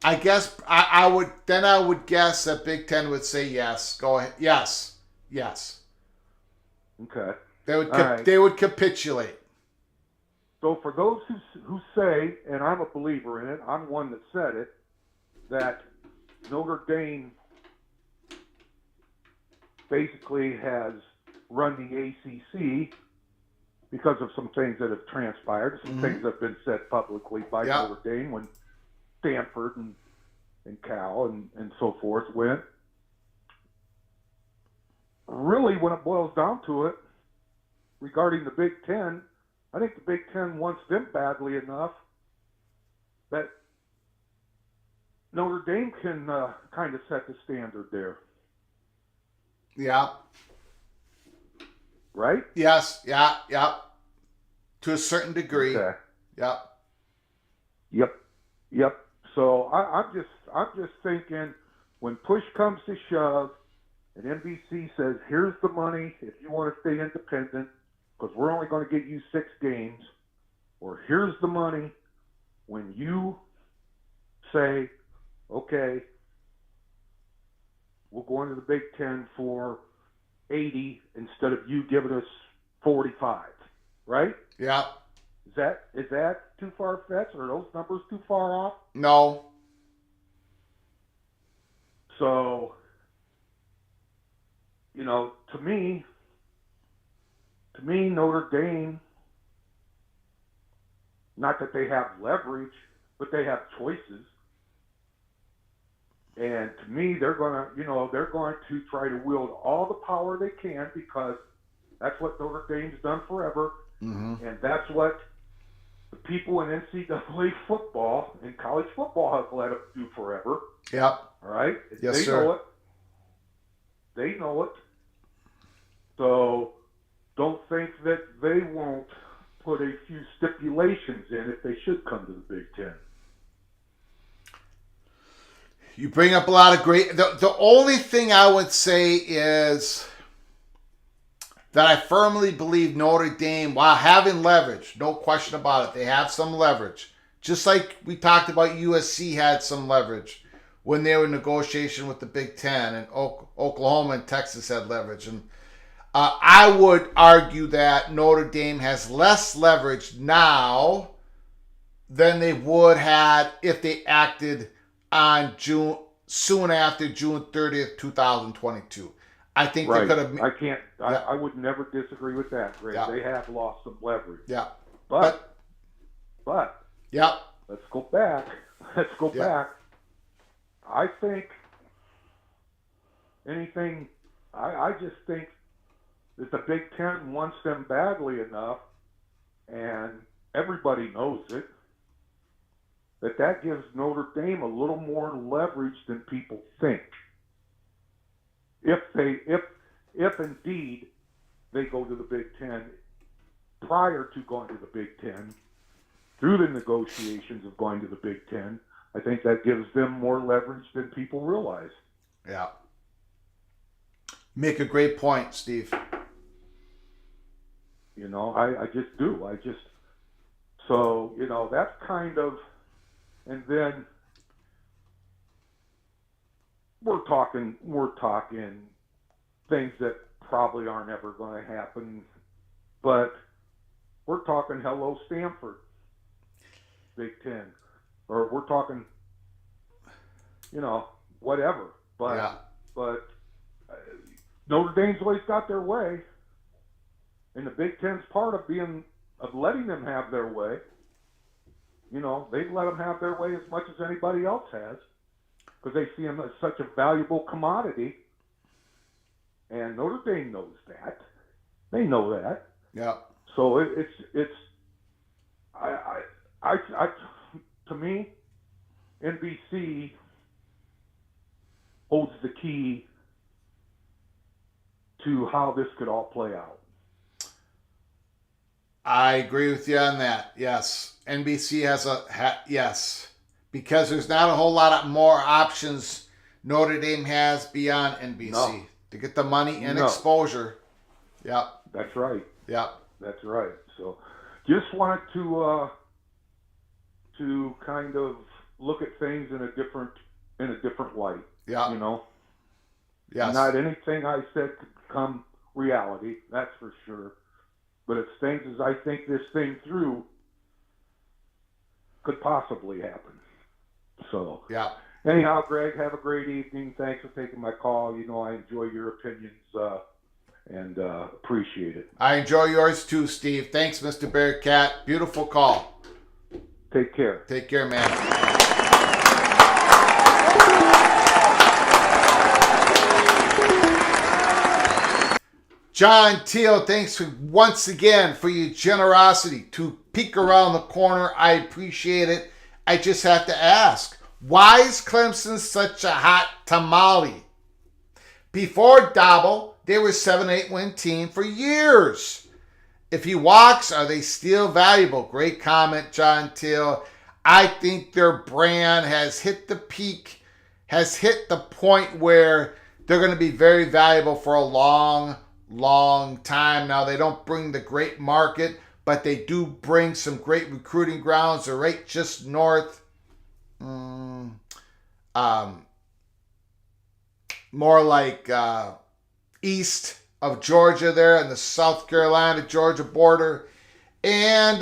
I guess I would guess that Big Ten would say yes. Go ahead. Yes. Okay. They would capitulate. So for those who say, and I'm a believer in it, I'm one that said it, that Notre Dame basically has run the ACC because of some things that have transpired, some things that have been said publicly by Notre Dame when Stanford and Cal and so forth went. Really, when it boils down to it, regarding the Big Ten, I think the Big Ten wants them badly enough that Notre Dame can kind of set the standard there. Yeah. Right? Yes. Yeah. To a certain degree. Okay. Yeah. Yep. So I'm just thinking, when push comes to shove, and NBC says, "Here's the money if you want to stay independent, because we're only going to get you 6 games," or "Here's the money when you say, okay, we'll go into the Big Ten for 80 instead of you giving us 45, right?" Yeah. Is that too far-fetched? Or are those numbers too far off? No. So, to me, Notre Dame, not that they have leverage, but they have choices. And to me, they're going to try to wield all the power they can, because that's what Notre Dame's done forever. Mm-hmm. And that's what the people in NCAA football and college football have let them do forever. Yep. All right? Yes, they sir. know it. They know it. So don't think that they won't put a few stipulations in if they should come to the Big Ten. You bring up a lot of great... The only thing I would say is that I firmly believe Notre Dame, while having leverage, no question about it, they have some leverage. Just like we talked about, USC had some leverage when they were in negotiation with the Big Ten, and Oklahoma and Texas had leverage. And I would argue that Notre Dame has less leverage now than they would had if they acted on soon after June 30th, 2022. I think right. they could have... I would never disagree with that, Greg. Yeah. They have lost some leverage. Yeah. But yeah. let's go back. Back. I think I just think that the Big Ten wants them badly enough, and everybody knows it, that gives Notre Dame a little more leverage than people think. If indeed they go to the Big Ten prior to going to the Big Ten, through the negotiations of going to the Big Ten, I think that gives them more leverage than people realize. Yeah. Make a great point, Steve. You know, I just do. So, you know, that's kind of, and then we're talking things that probably aren't ever going to happen, but we're talking hello Stanford, Big Ten, or we're talking, you know, whatever. But Notre Dame's always got their way, and the Big Ten's part of letting them have their way. You know, they've let them have their way as much as anybody else has, because they see them as such a valuable commodity. And Notre Dame knows that. They know that. Yeah. So to me, NBC holds the key to how this could all play out. I agree with you on that. Yes. NBC has yes. Because there's not a whole lot of more options Notre Dame has beyond NBC to get the money and exposure. Yeah. That's right. Yeah. That's right. So just wanted to kind of look at things in a different light. Yeah. You know? Yes. Not anything I said could become reality, that's for sure. But it's things as I think this thing through could possibly happen. So, yeah. Anyhow, Greg, have a great evening. Thanks for taking my call. You know I enjoy your opinions and appreciate it. I enjoy yours too, Steve. Thanks, Mr. Bearcat. Beautiful call. Take care. Take care, man. John Teal, thanks once again for your generosity to peek around the corner. I appreciate it. I just have to ask, why is Clemson such a hot tamale? Before Dabble, they were 7-8 win team for years. If he walks, are they still valuable? Great comment, John Teal. I think their brand has hit the peak, has hit the point where they're going to be very valuable for a long time. Now, they don't bring the great market, but they do bring some great recruiting grounds. They're right just north, more like east of Georgia there in the South Carolina-Georgia border. And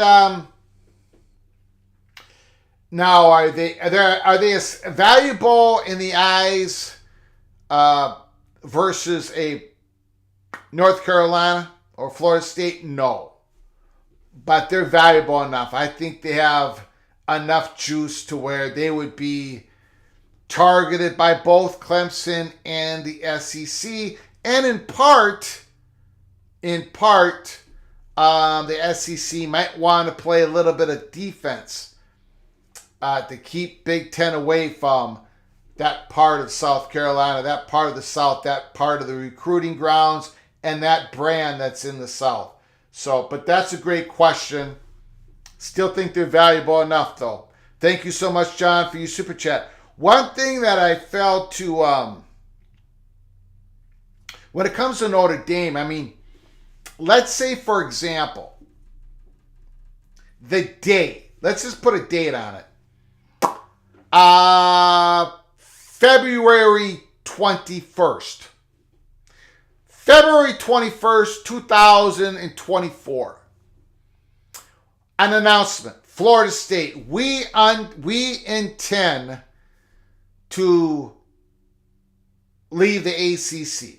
now, are they as valuable in the eyes versus a North Carolina or Florida State? No. But they're valuable enough. I think they have enough juice to where they would be targeted by both Clemson and the SEC. And in part, the SEC might want to play a little bit of defense to keep Big Ten away from that part of South Carolina, that part of the South, that part of the recruiting grounds, and that brand that's in the South. So, but that's a great question. Still think they're valuable enough, though. Thank you so much, John, for your super chat. One thing that I felt to, when it comes to Notre Dame, I mean, let's say, for example, the date. Let's just put a date on it. February 21st. February 21st, 2024. An announcement. Florida State. We intend to leave the ACC.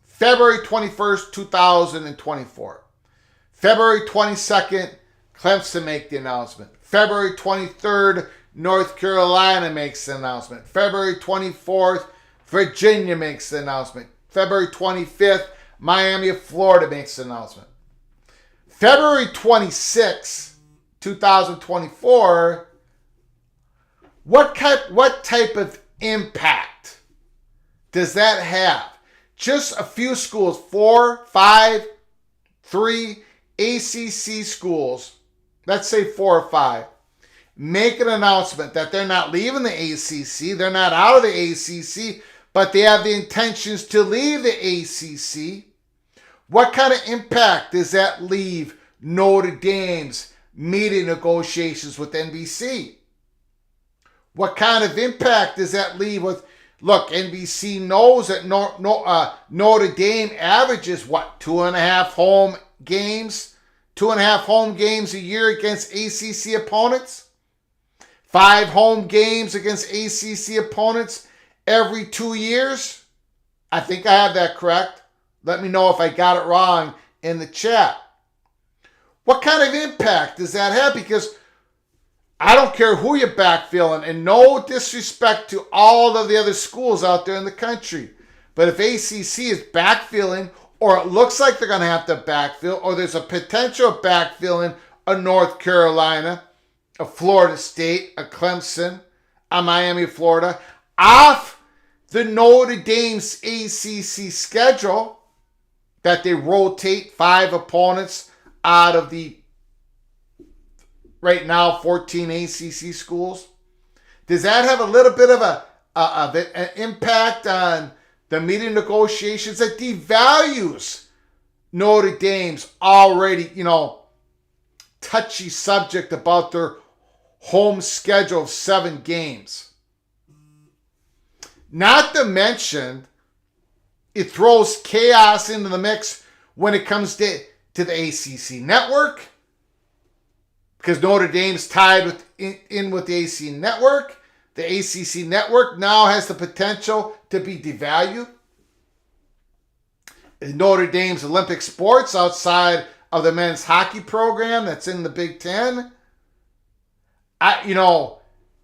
February 21st, 2024. February 22nd, Clemson make the announcement. February 23rd, North Carolina makes the announcement. February 24th, Virginia makes the announcement. February 25th, Miami of Florida makes an announcement. February 26, 2024, what type of impact does that have? Just a few schools, 4, 5, 3 ACC schools, let's say 4 or 5, make an announcement that they're not leaving the ACC, they're not out of the ACC, but they have the intentions to leave the ACC. What kind of impact does that leave Notre Dame's media negotiations with NBC? What kind of impact does that leave with, look, NBC knows that Notre Dame averages, 2.5 home games? 2.5 home games a year against ACC opponents? 5 home games against ACC opponents every 2 years? I think I have that correct. Let me know if I got it wrong in the chat. What kind of impact does that have? Because I don't care who you're backfilling, and no disrespect to all of the other schools out there in the country. But if ACC is backfilling, or it looks like they're going to have to backfill, or there's a potential of backfilling a North Carolina, a Florida State, a Clemson, a Miami, Florida, off the Notre Dame's ACC schedule, that they rotate 5 opponents out of the right now 14 ACC schools. Does that have a little bit of an impact on the media negotiations that devalues Notre Dame's already, touchy subject about their home schedule of 7 games? Not to mention, it throws chaos into the mix when it comes to the ACC network, because Notre Dame's tied in with the ACC network. The ACC network now has the potential to be devalued. Notre Dame's Olympic sports outside of the men's hockey program that's in the Big Ten.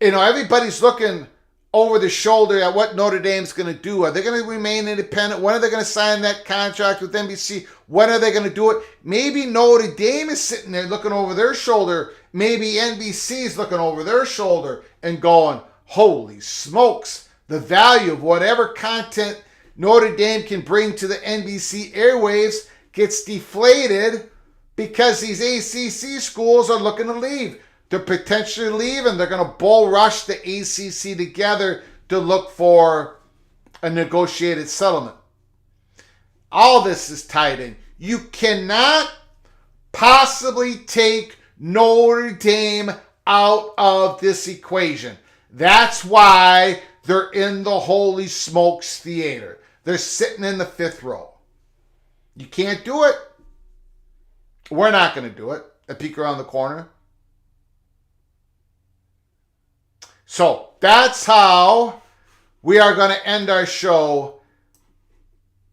Everybody's looking over the shoulder at what Notre Dame's going to do. Are they going to remain independent? When are they going to sign that contract with NBC? When are they going to do it? Maybe Notre Dame is sitting there looking over their shoulder. Maybe NBC is looking over their shoulder and going, holy smokes, the value of whatever content Notre Dame can bring to the NBC airwaves gets deflated because these ACC schools are looking to leave. To potentially leave, and they're going to bull rush the ACC together to look for a negotiated settlement. All this is tied in. You cannot possibly take Notre Dame out of this equation. That's why they're in the Holy Smokes Theater. They're sitting in the 5th row. You can't do it. We're not going to do it. A peek around the corner. So that's how we are going to end our show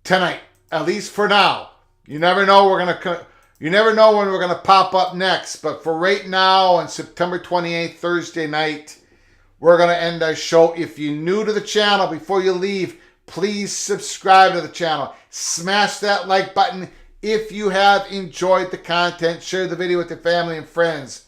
tonight, at least for now. You never know when we're going to pop up next, but for right now, on September 28th, Thursday night, we're going to end our show. If you're new to the channel, before you leave, please subscribe to the channel. Smash that like button if you have enjoyed the content. Share the video with your family and friends.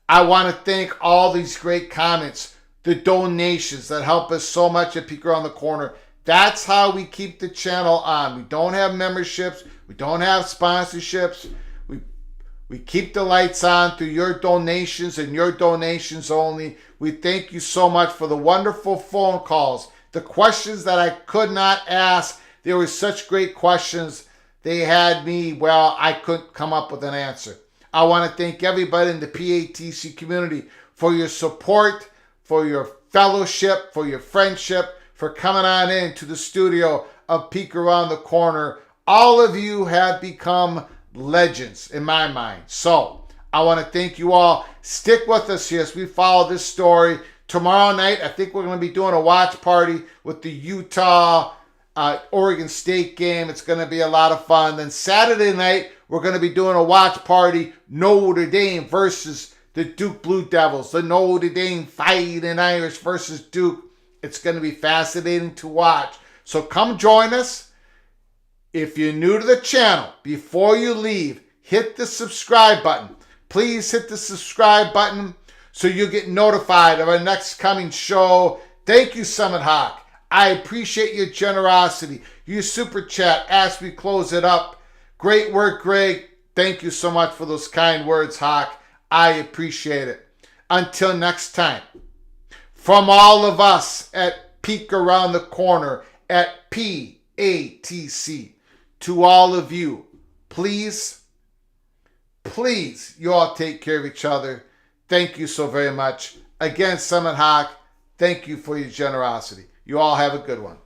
I want to thank all these great comments, the donations that help us so much at Peek Around the Corner. That's how we keep the channel on. We don't have memberships. We don't have sponsorships. We keep the lights on through your donations and your donations only. We thank you so much for the wonderful phone calls, the questions that I could not ask. There were such great questions. They had me, I couldn't come up with an answer. I want to thank everybody in the PATC community for your support, for your fellowship, for your friendship, for coming on into the studio of Peek Around the Corner. All of you have become legends in my mind. So I want to thank you all. Stick with us here as we follow this story. Tomorrow night, I think we're going to be doing a watch party with the Utah Oregon State game. It's going to be a lot of fun. Then Saturday night, we're going to be doing a watch party, Notre Dame versus the Duke Blue Devils. The Notre Dame Fighting Irish versus Duke. It's going to be fascinating to watch. So come join us. If you're new to the channel, before you leave, hit the subscribe button. Please hit the subscribe button so you get notified of our next coming show. Thank you, Summit Hawk. I appreciate your generosity, your super chat as we close it up. Great work, Greg. Thank you so much for those kind words, Hawk. I appreciate it. Until next time, from all of us at Peek Around the Corner at PATC, to all of you, please, you all take care of each other. Thank you so very much. Again, Summit Hawk, thank you for your generosity. You all have a good one.